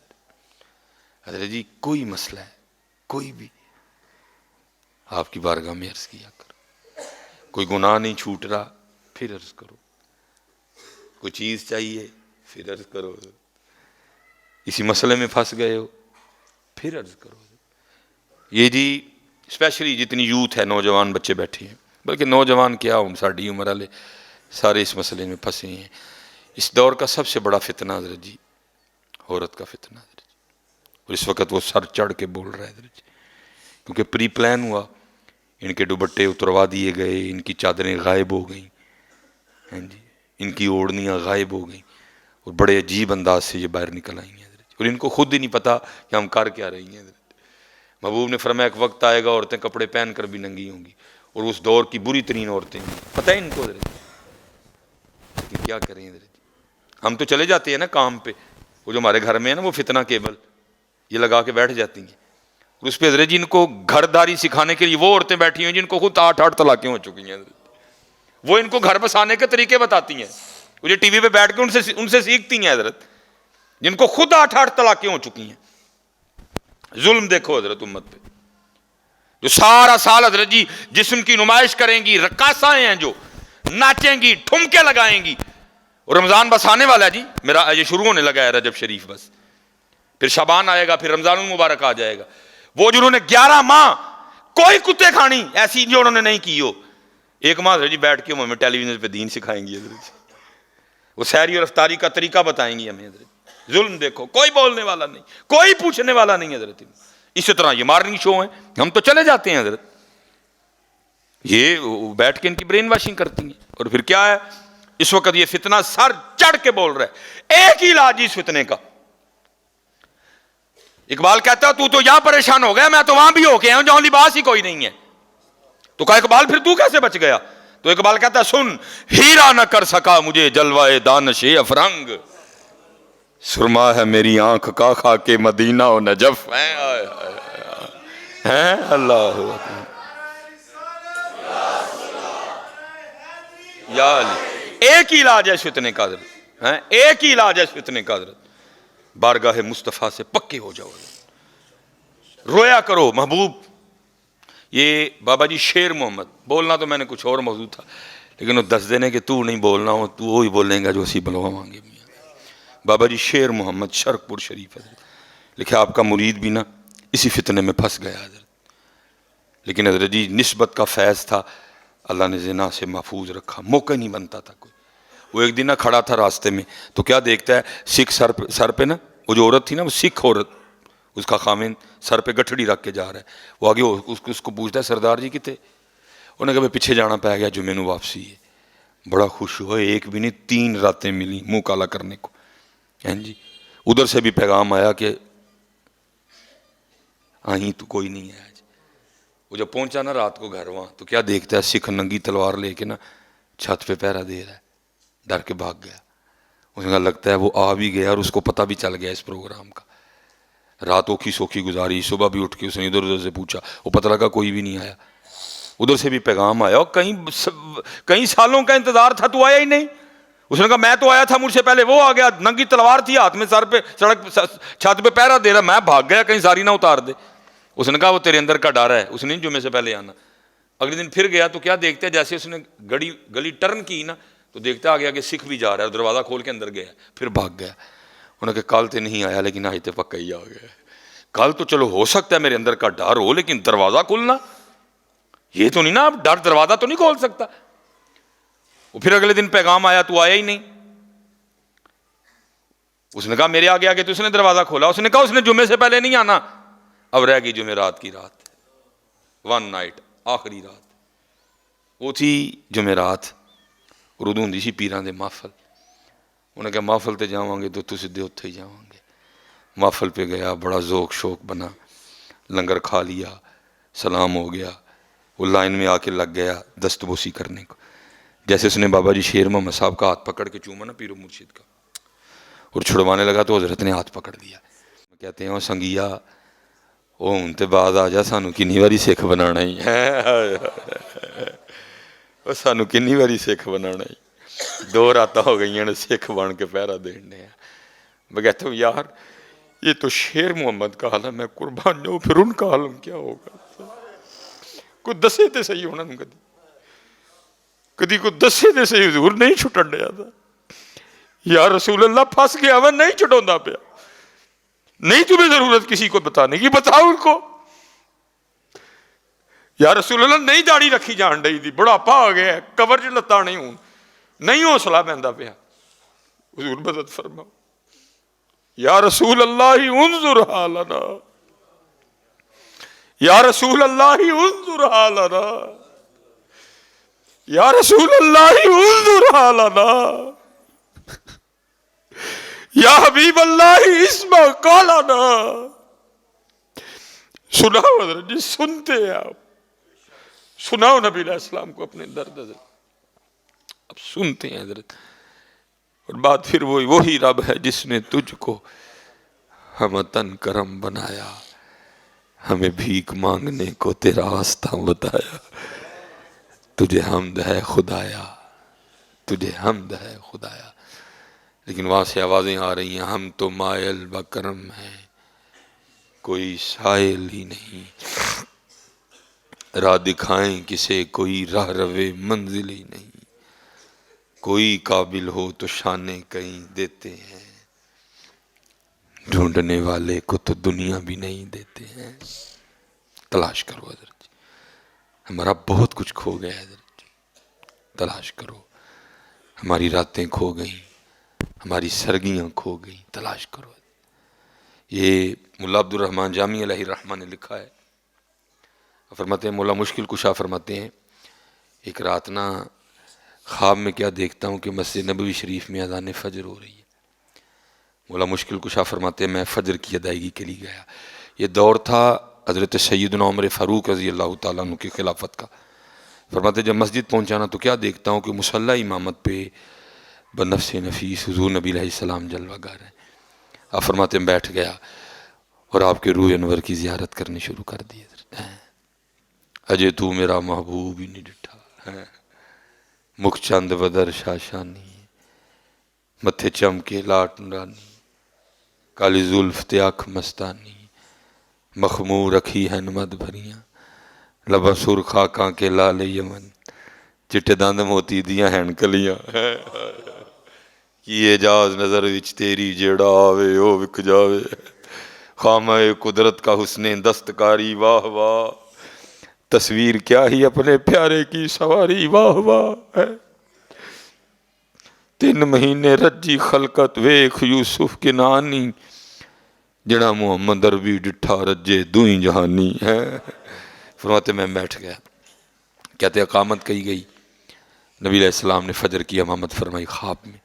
Speaker 1: حضرت جی، کوئی مسئلہ ہے کوئی بھی آپ کی بارگاہ میں عرض کیا کرو، کوئی گناہ نہیں چھوٹ رہا پھر عرض کرو، کوئی چیز چاہیے پھر عرض کرو، اسی مسئلے میں پھنس گئے ہو پھر عرض کرو۔ یہ جی اسپیشلی جتنی یوتھ ہے، نوجوان بچے بیٹھے ہیں، بلکہ نوجوان کیا ساڑھی عمر والے سارے اس مسئلے میں پھنسے ہیں۔ اس دور کا سب سے بڑا فتنہ حضرت جی عورت کا فتنہ حضرت جی، اور اس وقت وہ سر چڑھ کے بول رہا ہے حضرت جی، کیونکہ پری پلان ہوا، ان کے دوپٹے اتروا دیے گئے، ان کی چادریں غائب ہو گئیں، ہاں جی، ان کی اوڑھنیاں غائب ہو گئیں، اور بڑے عجیب انداز سے یہ باہر نکل آئی ہیں حضرت، اور ان کو خود ہی نہیں پتا کہ ہم کر کیا رہی ہیں حضرت۔ محبوب نے فرمایا ایک وقت آئے گا عورتیں کپڑے پہن کر بھی ننگی ہوں گی، اور اس دور کی بری ترین عورتیں ہیں، پتہ ہے ان کو حضرت، کہ کیا کریں حضرت۔ ہم تو چلے جاتے ہیں نا کام پہ، وہ جو ہمارے گھر میں ہے نا وہ فتنہ کیبل یہ لگا کے بیٹھ جاتی ہیں، اور اس پہ حضرت جی ان کو گھر داری سکھانے کے لیے وہ عورتیں بیٹھی ہیں جن کو خود 8 طلاقیں ہو چکی ہیں حضرت، وہ ان کو گھر بسانے کے طریقے بتاتی ہیں، وہ جو ٹی وی پہ بیٹھ کے ان سے سیکھتی ہیں حضرت، جن کو خود 8 طلاقیں ہو چکی ہیں۔ ظلم دیکھو حضرت امت پہ، جو سارا سال حضرت جی جسم کی نمائش کریں گی، رقاصائیں ہیں جو ناچیں گی، ٹھمکے لگائیں گی، اور رمضان بس آنے والا ہے جی، میرا یہ شروع ہونے لگا ہے رجب شریف، بس پھر شعبان آئے گا، پھر رمضان المبارک آ جائے گا، وہ جنہوں نے 11 ماہ کوئی کتے کھانی ایسی جو انہوں نے نہیں کی ہو، 1 ماہ حضرت جی بیٹھ کے ہمیں ٹیلی ویژن پہ دین سکھائیں گی حضرت جی، وہ سحری اور افطاری کا طریقہ بتائیں گی ہمیں حضرت۔ ظلم دیکھو، کوئی بولنے والا نہیں، کوئی پوچھنے والا نہیں حضرت۔ اسی طرح یہ مارننگ شو ہیں، ہم تو چلے جاتے ہیں حضرت، یہ بیٹھ کے ان کی برین واشنگ کرتی ہیں، اور پھر کیا ہے اس وقت یہ فتنہ سر چڑھ کے بول رہا ہے، ایک ہی علاج اس فتنے کا۔ اقبال کہتا ہے تو یہاں پریشان ہو گیا، میں تو وہاں بھی ہو کے ہوں جہاں لباس ہی کوئی نہیں ہے۔ تو کہا اقبال پھر تو کیسے بچ گیا؟ تو اقبال کہتا ہے سن، ہیرا نہ کر سکا مجھے جلوہ دانش افرنگ، سرما ہے میری آنکھ کا خا کے مدینہ و نجف ہیں اللہ اکبر یا علی۔ ایک ہی علاج ہے اس فتنے کا حضرت، ایک ہی علاج ہے اس فتنے کا حضرت، بارگاہ مصطفیٰ سے پکے ہو جاؤ، رویا کرو محبوب۔ یہ بابا جی شیر محمد، بولنا تو میں نے کچھ اور موضوع تھا، لیکن وہ دس دینے کہ تو نہیں بولنا ہو، تو وہی بولیں گا جو اسی بلوا مانگے میاں۔ بابا جی شیر محمد شرق پور شریف حضرت لکھے آپ کا مرید بھی نا اسی فتنے میں پھنس گیا حضرت، لیکن حضرت جی نسبت کا فیض تھا، اللہ نے زنا سے محفوظ رکھا، موقع نہیں بنتا تھا کوئی۔ وہ ایک دن نہ کھڑا تھا راستے میں، تو کیا دیکھتا ہے سکھ سر پہ نا، وہ جو عورت تھی نا وہ سکھ عورت، اس کا خامن سر پہ گٹھڑی رکھ کے جا رہا ہے، وہ آگے اس کو پوچھتا ہے سردار جی کتے؟ انہیں کہا پیچھے جانا پہ گیا جو میں نے واپسی ہے۔ بڑا خوش ہوا، ایک بھی نہیں 3 راتیں ملی منہ کالا کرنے کو، جی ادھر سے بھی پیغام آیا کہ آئیں تو کوئی نہیں ہے آج۔ وہ جب پہنچا نا رات کو گھر وہاں، تو کیا دیکھتا ہے سکھ ننگی تلوار لے کے نا چھت پہ پہرا دے رہا ہے، ڈر کے بھاگ گیا۔ اس نے کہا لگتا ہے وہ آ بھی گیا اور اس کو پتہ بھی چل گیا اس پروگرام کا۔ رات اوکھی سوکھی گزاری، صبح بھی اٹھ کے اس نے ادھر ادھر سے پوچھا، وہ پتہ لگا کوئی بھی نہیں آیا۔ ادھر سے بھی پیغام آیا، اور کئی سالوں کا انتظار تھا تو آیا ہی نہیں۔ اس نے کہا میں تو آیا تھا، مجھ سے پہلے وہ آ گیا، ننگی تلوار تھی ہاتھ میں، سر پہ سڑک چھت پہ پہرا دے رہا، میں بھاگ گیا کہیں ساری نہ اتار دے۔ اس نے کہا وہ تیرے اندر کا ڈر ہے، اس نے جمعے سے پہلے آنا۔ اگلے دن پھر گیا تو کیا دیکھتے ہیں جیسے اس نے گلی ٹرن کی نا، تو دیکھتا آگے آگے سکھ بھی جا رہا ہے، دروازہ کھول کے اندر گیا، پھر بھاگ گیا۔ انہوں نے کہا کل تو نہیں آیا لیکن آج تو پکا ہی آ گیا، کل تو چلو ہو سکتا ہے میرے اندر کا ڈر ہو، لیکن دروازہ کھولنا یہ تو نہیں نا، اب ڈر دروازہ تو نہیں کھول سکتا۔ وہ پھر اگلے دن پیغام آیا تو آیا ہی نہیں۔ اس نے کہا میرے آگے آگے تو اس نے دروازہ کھولا، اس نے کہا اس نے جمعے سے پہلے نہیں آنا۔ اب رہ گئی جمعرات کی رات، 1 نائٹ، آخری رات، وہ تھی جمعرات، اور ادو ہوندی سی پیراں دے محفل. انہیں کہا محفل تے جاواں گے تو تسی سیدھے اتھے ہی جاواں گے. محفل پہ گیا، بڑا ذوق شوق بنا، لنگر کھا لیا، سلام ہو گیا. وہ لائن میں آ کے لگ گیا دست بوسی کرنے کو. جیسے اس نے بابا جی شیر محمد صاحب کا ہاتھ پکڑ کے چوما نا پیر و مرشد کا، اور چھڑوانے لگا تو حضرت نے ہاتھ پکڑ لیا. کہتے ہیں وہ سنگیا وہ ہوں تے بعد آ جا، سانو کنی واری سکھ بنانا ہی ہے، وہ سانو کنی واری سکھ بنانا ہی. 2 راتاں ہو گئی ہیں سکھ بن کے پہرا دینے. میں کہتا ہوں یار یہ تو شیر محمد کا عالم ہے، قربان جو پھر ان کا عالم کیا ہوگا. کوئی دسے تے صحیح ہونا کدی کوئی دسے تے صحیح، حضور نہیں چھٹن دیا تھا. یا رسول اللہ پھنس گیا میں نہیں چھٹوندا پیا. نہیں تمہیں ضرورت کسی کو بتانے کی، بتاؤ ان کو. یا رسول اللہ نہیں داڑھی رکھی جان ڈئی دی، بڑھاپا آ گیا ہے، کور چ لتاں نہیں ہوں، نہیں حوصلہ بہندا پیا. حضور مدد فرماؤ. یا رسول اللہ انظر حالنا، یا رسول اللہ انظر حالنا، یا رسول اللہ انظر حالنا، یا حبیب اللہ اسمع قولنا. سناؤ حضرت جی، سنتے ہیں آپ، سناؤ نبی علیہ السلام کو اپنے درد حضرت. اب سنتے ہیں حضرت. اور بات پھر وہی رب ہے جس نے تجھ کو ہمتن کرم بنایا، ہمیں بھیک مانگنے کو تیرا راستہ بتایا. تجھے حمد ہے خدایا، تجھے حمد ہے خدایا. لیکن وہاں سے آوازیں آ رہی ہیں، ہم تو مائل بکرم ہیں، کوئی سائل ہی نہیں. راہ دکھائیں کسے کوئی راہ روے منزل ہی نہیں. کوئی قابل ہو تو شانے کہیں دیتے ہیں، ڈھونڈنے والے کو تو دنیا بھی نہیں دیتے ہیں. تلاش کرو حضرت جی، ہمارا بہت کچھ کھو گیا ہے حضرت جی. تلاش کرو. ہماری راتیں کھو گئیں، ہماری سرگیاں کھو گئیں. تلاش کرو. یہ ملا عبد الرحمن جامی علیہ الرحمہ نے لکھا ہے. فرماتے ہیں مولا مشکل کشا فرماتے ہیں ایک رات نا خواب میں کیا دیکھتا ہوں کہ مسجد نبوی شریف میں اذان فجر ہو رہی ہے. مولا مشکل کشا فرماتے ہیں میں فجر کی ادائیگی کے لیے گیا. یہ دور تھا حضرت سیدنا عمر فاروق رضی اللہ تعالیٰ عنہ کی خلافت کا. فرماتے ہیں جب مسجد پہنچانا تو کیا دیکھتا ہوں کہ مصلی امامت پہ بنفس نفیس حضور نبی علیہ السلام جلوہ گار ہیں. آپ فرماتے ہیں بیٹھ گیا اور آپ کے روح انور کی زیارت کرنی شروع کر دی. اجے تو میرا محبوب ہی نہیں ڈٹھا، مکھ چند بدر شاشانی، متھے چمکے لاٹ نورانی، کالی زلف تے اکھ مستانی، مخمور رکھی ہے نمد بھریاں، لبا سرخ آنکھاں کے لال یمن، چٹے دند موتی دیاں ہین کلیاں. کی اعجاز نظر وچ تیری جیڑا آوے او وک جاوے، خامہ قدرت کا حسن دستکاری واہ واہ، تصویر کیا ہی اپنے پیارے کی سواری واہ واہ ہے. 3 مہینے رجی خلقت ویکھ یوسف کے نانی، جڑا محمد عربی ڈٹھا رجے دوئیں جہانی ہے. فرماتے میں بیٹھ گیا. کہتے اقامت کہی گئی، نبی علیہ السلام نے فجر کی امامت فرمائی خواب میں.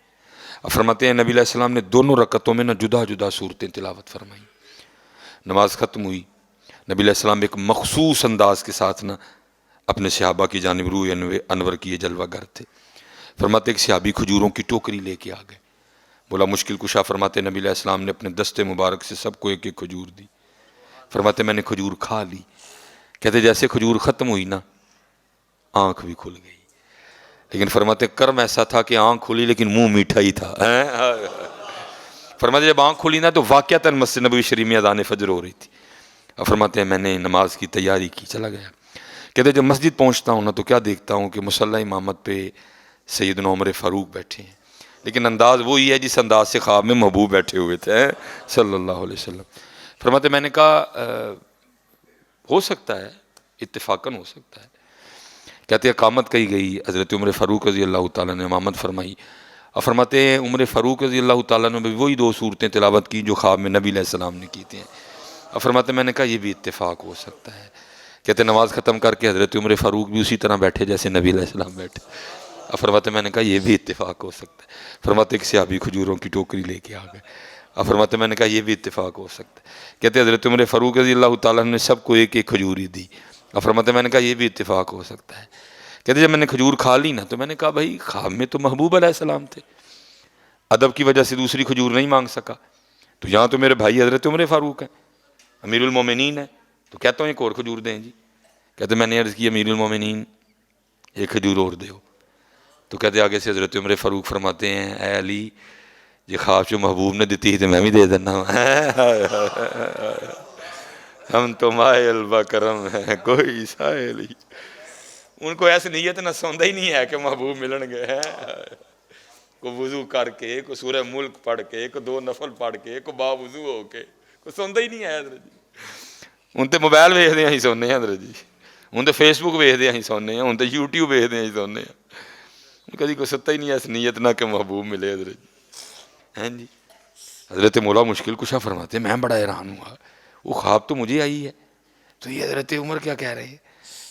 Speaker 1: فرماتے ہیں نبی علیہ السلام نے دونوں رکعتوں میں جدا جدا صورتیں تلاوت فرمائی. نماز ختم ہوئی. نبی علیہ السلام ایک مخصوص انداز کے ساتھ اپنے صحابہ کی جانب روح انور کی یہ جلوہ گر تھے. فرماتے ایک صحابی کھجوروں کی ٹوکری لے کے آ گئے. بولا مشکل کشا فرماتے نبی علیہ السلام نے اپنے دستے مبارک سے سب کو ایک ایک کھجور دی. فرماتے میں نے کھجور کھا لی. کہتے جیسے کھجور ختم ہوئی نا آنکھ بھی کھل گئی. لیکن فرماتے کرم ایسا تھا کہ آنکھ کھلی لیکن منہ میٹھا ہی تھا. فرماتے جب آنکھ کھلی نا تو واقعتاً مسجد نبوی شریف میں اذان فجر ہو رہی تھی. فرماتے ہیں میں نے نماز کی تیاری کی چلا گیا. کہتے جب مسجد پہنچتا ہوں نا تو کیا دیکھتا ہوں کہ مصلی امامت پہ سیدنا عمر فاروق بیٹھے ہیں، لیکن انداز وہی ہے جس انداز سے خواب میں محبوب بیٹھے ہوئے تھے صلی اللہ علیہ وسلم. فرماتے میں نے کہا ہو سکتا ہے اتفاقاً ہو سکتا ہے. کہتے اقامت کہی گئی، حضرت عمر فاروق رضی اللہ تعالیٰ نے امامت فرمائی. اور فرماتے ہیں عمر فاروق رضی اللہ تعالیٰ نے بھی وہی 2 صورتیں تلاوت کی جو خواب میں نبی علیہ السلام نے کی تھیں. اور فرماتے میں نے کہا یہ بھی اتفاق ہو سکتا ہے. کہتے نماز ختم کر کے حضرت عمر فاروق بھی اسی طرح بیٹھے جیسے نبی علیہ السلام بیٹھے. اب فرماتے میں نے کہا یہ بھی اتفاق ہو سکتا ہے. فرماتے ایک صحابی کھجوروں کی ٹوکری لے کے آ گئے. اب فرماتے میں نے کہا یہ بھی اتفاق ہو سکتا ہے. کہتے حضرت عمر فاروق رضی اللہ تعالیٰ نے سب کو ایک ایک کھجوری دی. اب فرماتے میں نے کہا یہ بھی اتفاق ہو سکتا ہے. کہتے جب میں نے کھجور کھا لی نا تو میں نے کہا بھائی خواب میں تو محبوب علیہ السلام تھے, ادب کی وجہ سے دوسری کھجور نہیں مانگ سکا, تو یہاں تو میرے بھائی حضرت عمر فاروق ہیں, امیر المومنین ہیں, تو کہتا ہوں ایک اور کھجور دیں جی. کہتے میں نے عرض کی امیر المومنین ایک کھجور اور دو. تو کہتے آگے سے حضرت عمر فاروق فرماتے ہیں اے علی یہ خواب جو محبوب نے دیتی تو میں بھی دے دینا ہوں. ہم تو مائل بکرم ہیں کوئی سائل ہی. ان کو ایسی نیت نہ سوندا ہی نہیں ہے کہ محبوب ملن گئے. کو وضو کر کے کو سورہ ملک پڑھ کے کو 2 نفل پڑھ کے کو با وضو ہو کے کو سوندا ہی نہیں ہے حضرت جی. ان تے موبائل ویکھدے ہی سونے ہیں حضرت جی, ان تے فیس بک ویکھدے ہی سونے ہیں, ان تے یوٹیوب ویکھدے ہی سونے ہیں. کدی کوئی ستا ہی نہیں ہے اس نیت نہ کہ محبوب ملے حضرت جی. ہیں جی حضرت مولا مشکل کشا فرماتے ہیں میں بڑا حیران ہوا, وہ خواب تو مجھے آئی ہے تو یہ حضرت عمر کیا کہہ رہے ہیں.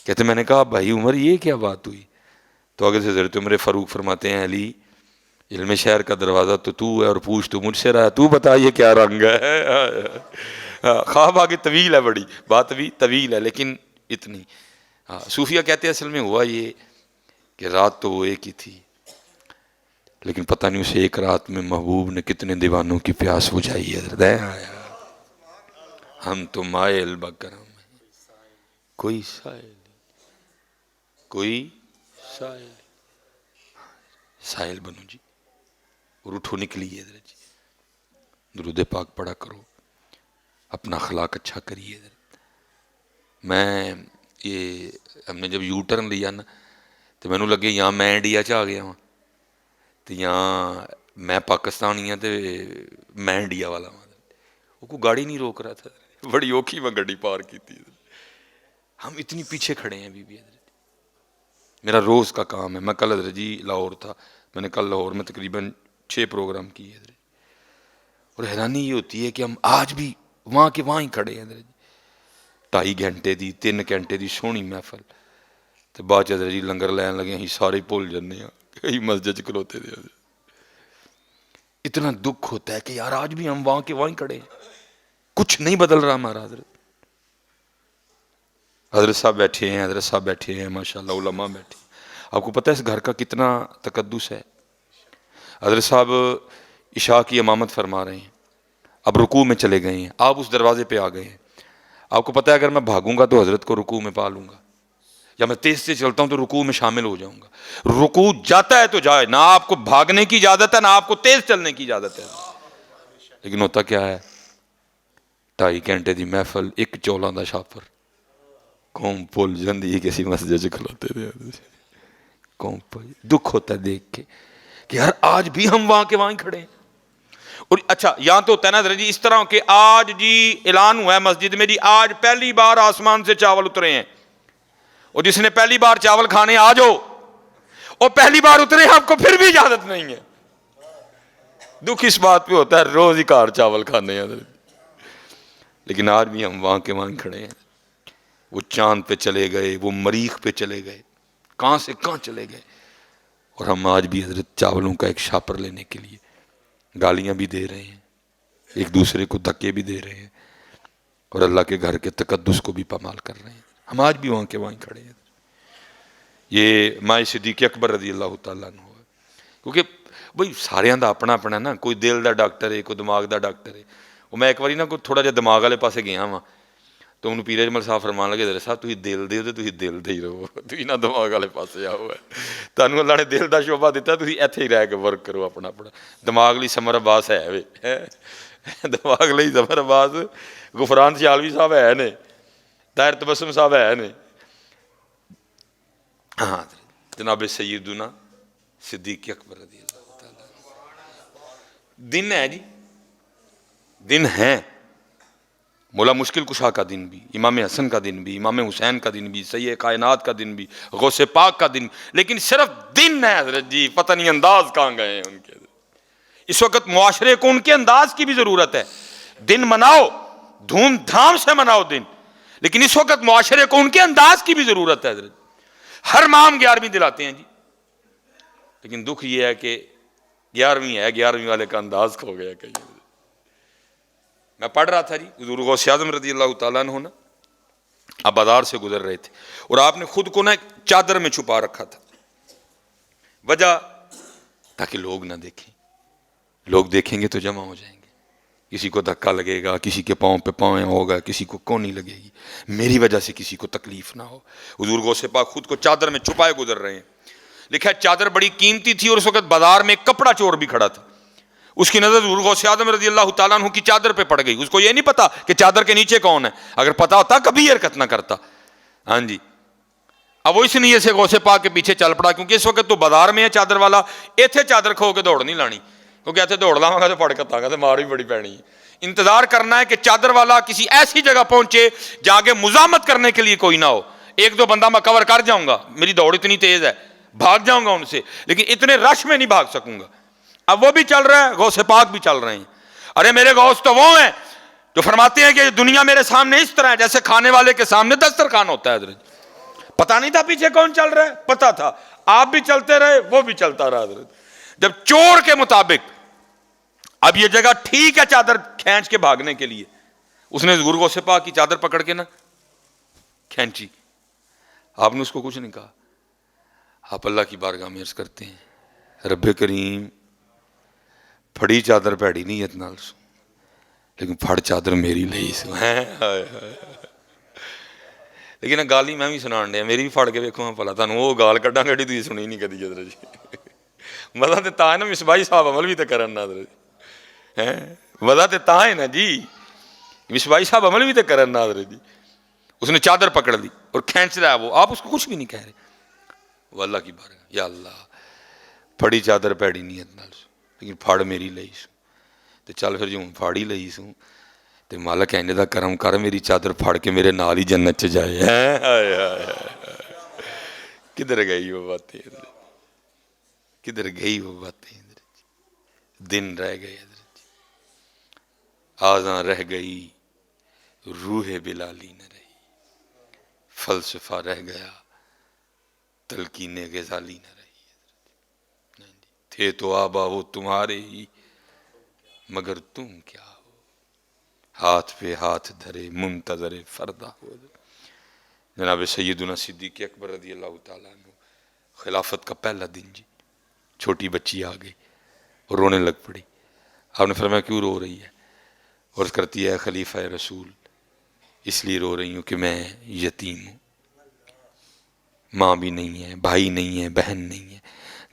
Speaker 1: کہتے میں نے کہا بھائی عمر یہ کیا بات ہوئی. تو آگے سے حضرت عمر فاروق فرماتے ہیں علی علم شہر کا دروازہ تو ہے اور پوچھ تو مجھ سے رہا, تو بتا یہ کیا رنگ ہے. خواب آگے طویل ہے, بڑی بات بھی طویل ہے لیکن اتنی. صوفیہ کہتے ہیں اصل میں ہوا یہ کہ رات تو وہ ایک ہی تھی لیکن پتہ نہیں اسے ایک رات میں محبوب نے کتنے دیوانوں کی پیاس بجھائی ہے. ہم تو مائل بکرم ہیں کوئی سائل کوئی سائل. سائل بنو جی اور اٹھو نکلیے حضرت جی, درود پاک پڑھا کرو, اپنا اخلاق اچھا کریے. میں یہ ہم نے جب یو ٹرن لیا نا تو مینوں لگے یہاں میں انڈیا چ آ گیا ہوں, تو یہاں میں پاکستانی ہوں تو میں انڈیا والا ہوں. وہ کوئی گاڑی نہیں روک رہا تھا, بڑی اوکھی میں گاڑی پار کی تھی. ہم اتنی پیچھے کھڑے ہیں بی بی حضرت. میرا روز کا کام ہے, میں کل حضرت جی لاہور تھا, میں نے کل لاہور میں تقریباً 6 پروگرام کیے حضرت, اور حیرانی یہ ہوتی ہے کہ ہم آج بھی وہاں کے وہاں ہی کھڑے ہیں حضرت جی. 2.5 گھنٹے دی 3 گھنٹے دی سونی محفل تو بعد حضرت جی لنگر لین لگے ہی سارے بھول جانے ہیں کہ مسجد کھلوتے تھے. اتنا دکھ ہوتا ہے کہ یار آج بھی ہم وہاں کے وہاں ہی کھڑے ہیں, کچھ نہیں بدل رہا ہمارا. حضرت صاحب بیٹھے ہیں, حضرت صاحب بیٹھے ہیں, ماشاءاللہ علماء بیٹھے ہیں. آپ کو پتہ ہے اس گھر کا کتنا تقدس ہے. حضرت صاحب عشاء کی امامت فرما رہے ہیں, اب رکوع میں چلے گئے ہیں, آپ اس دروازے پہ آ گئے ہیں. آپ کو پتہ ہے اگر میں بھاگوں گا تو حضرت کو رکوع میں پا لوں گا, یا میں تیز سے چلتا ہوں تو رکوع میں شامل ہو جاؤں گا. رکوع جاتا ہے تو جائے, نہ آپ کو بھاگنے کی اجازت ہے نہ آپ کو تیز چلنے کی اجازت ہے. لیکن ہوتا کیا ہے 2.5 گھنٹے دی محفل, ایک چولاں دا شاپر, قوم بھول جاندی ہے کسی مسجد کھلوتے تھے. قوم دکھ ہوتا ہے دیکھ کے کہ یار آج بھی ہم وہاں کے وہاں ہی کھڑے ہیں. اور اچھا یہاں تو ہوتا ہے نا حضرت جی اس طرح کہ آج جی اعلان ہوا ہے مسجد میں جی آج پہلی بار آسمان سے چاول اترے ہیں, اور جس نے پہلی بار چاول کھانے آ جاؤ, اور پہلی بار اترے آپ کو پھر بھی اجازت نہیں ہے. دکھ اس بات پہ ہوتا ہے روز ہی کار چاول کھانے ہیں, لیکن آج بھی ہم وہاں کے وہاں کھڑے ہیں. وہ چاند پہ چلے گئے, وہ مریخ پہ چلے گئے, کہاں سے کہاں چلے گئے, اور ہم آج بھی حضرت چاولوں کا ایک شاپر لینے کے لیے گالیاں بھی دے رہے ہیں, ایک دوسرے کو دھکے بھی دے رہے ہیں, اور اللہ کے گھر کے تقدس کو بھی پامال کر رہے ہیں. ہم آج بھی وہاں کے وہاں کھڑے ہیں. یہ مائی صدیق اکبر رضی اللہ تعالیٰ عنہ ہے, کیونکہ بھائی سارے دا اپنا اپنا نا, کوئی دل دا ڈاکٹر ہے, کوئی دماغ دا ڈاکٹر ہے. وہ میں ایک باری نا کوئی تھوڑا جہا دماغ والے پاسے گیا وا, تو انہوں پیر اجمل صاحب فرمان لگے حضرت صاحب تھی دل دے تو دل دے ہی رہو, تھی نہ دماغ والے پاسے آؤ. تمہیں اللہ نے دل دا شعبہ دیتا, تھی ایتھے ہی رہ کے ورک کرو اپنا اپنا. دماغ لی سمر عباس ہے وے, دماغ لی سمر عباس, غفران سیالوی صاحب ہے نے, طاہر تبسم صاحب ہے نے, ہاں جناب سیدنا صدیق اکبر رضی اللہ تعالیٰ. دن ہے جی, دن ہے. مولا مشکل کشا کا دن بھی, امام حسن کا دن بھی, امام حسین کا دن بھی, سید کائنات کا دن بھی, غوث پاک کا دن, لیکن صرف دن ہے حضرت جی. پتہ نہیں انداز کہاں گئے ہیں ان کے. اس وقت معاشرے کو ان کے انداز کی بھی ضرورت ہے. دن مناؤ, دھوم دھام سے مناؤ دن, لیکن اس وقت معاشرے کو ان کے انداز کی بھی ضرورت ہے حضرت. ہر مام 11ویں دلاتے ہیں جی، لیکن دکھ یہ ہے کہ 11ویں ہے، 11ویں والے کا انداز کھو گیا کہیں. میں پڑھ رہا تھا جی، حضور غوث اعظم رضی اللہ تعالیٰ عنہ نا آپ بازار سے گزر رہے تھے اور آپ نے خود کو نا ایک چادر میں چھپا رکھا تھا. وجہ تاکہ لوگ نہ دیکھیں، لوگ دیکھیں گے تو جمع ہو جائیں گے، کسی کو دھکا لگے گا، کسی کے پاؤں پہ پاؤں ہوگا، کسی کو کونی لگے گی، میری وجہ سے کسی کو تکلیف نہ ہو. حضور غوث پاک خود کو چادر میں چھپائے گزر رہے ہیں. لکھا ہے چادر بڑی قیمتی تھی اور اس وقت بازار میں ایک کپڑا چور بھی کھڑا تھا. اس کی نظر حضور غوث اعظم رضی اللہ تعالیٰ عنہ کی چادر پہ پڑ گئی. اس کو یہ نہیں پتا کہ چادر کے نیچے کون ہے، اگر پتا ہوتا کبھی حرکت نہ کرتا. ہاں جی، اب وہ اس نیت سے غوث پاک کے پیچھے چل پڑا، کیونکہ اس وقت تو بازار میں ہے چادر والا، ایتھے چادر کھو کے دوڑ نہیں لانی، کیونکہ ایتھے دوڑ لاواں گا تو پڑ کے تاں گا تو مار بھی بڑی پینی ہے. انتظار کرنا ہے کہ چادر والا کسی ایسی جگہ پہنچے جہاں آگے مزاحمت کرنے کے لیے کوئی نہ ہو. ایک دو بندہ میں کور کر جاؤں گا، میری دوڑ اتنی تیز ہے، بھاگ جاؤں گا ان سے، لیکن اتنے رش میں نہیں بھاگ سکوں گا. اب وہ بھی چل رہا ہے، غوث پاک بھی چل رہے ہیں. ارے میرے غوث تو وہ ہیں جو فرماتے ہیں کہ دنیا میرے سامنے اس طرح ہے جیسے کھانے والے کے سامنے دسترخوان ہوتا ہے. حضرت پتا نہیں تھا پیچھے کون چل رہا ہے، پتا تھا، آپ بھی چلتے رہے، وہ بھی چلتا رہا. حضرت جب چور کے مطابق اب یہ جگہ ٹھیک ہے چادر کھینچ کے بھاگنے کے لیے، اس نے حضور غوث پاک کی چادر پکڑ کے نا کھینچی. آپ نے اس کو کچھ نہیں کہا. آپ اللہ کی بارگاہ میں عرض کرتے ہیں رب کریم پھڑی چادر پیڑی نیت نال سو، لیکن پھڑ چادر میری لئی سو. لیکن گالی میں بھی سنان دیا، میری بھی پھڑ کے ویکھو پلا تانوں وہ گال کڈاں گڑی تسی سنی نہیں کدی. حضرت جی مزہ تے تاں ہے نا مصباحی صاحب عمل بھی تے کرن نا. حضرت مزہ تے تاں ہے نا جی، مصباحی صاحب عمل بھی تے کرن نا. حضرت جی اس نے چادر پکڑ لی اور کھینچ رہا ہے وہ، آپ اس کو کچھ بھی نہیں کہہ رہے. وہ اللہ کی بارگاہ، یا اللہ پھڑی چادر پیڑی نیت نال سو، لیکن پھڑ میری لئی سو. تے چل پھر جو پھاڑی لئی سو تے مالک اینجے دا کرم کر میری چادر پھڑ کے میرے نال ہی جنت چ جائے. کدھر گئی وہ باتیں، کدھر گئی وہ باتیں. دن رہ گئے حضرت، آذاں رہ گئی روح بلالی نہ رہی، فلسفہ رہ گیا تلقین غزالی نہ رہی. تھے تو آبا وہ تمہارے ہی مگر تم کیا ہو، ہاتھ پہ ہاتھ دھرے منتظر فردا ہو. جناب سیدنا صدیق اکبر رضی اللہ تعالیٰ عنہ خلافت کا پہلا دن جی، چھوٹی بچی آ گئی اور رونے لگ پڑی. آپ نے فرمایا کیوں رو رہی ہے؟ اور کرتی ہے خلیفہ رسول اس لیے رو رہی ہوں کہ میں یتیم ہوں، ماں بھی نہیں ہے، بھائی نہیں ہے، بہن نہیں ہے،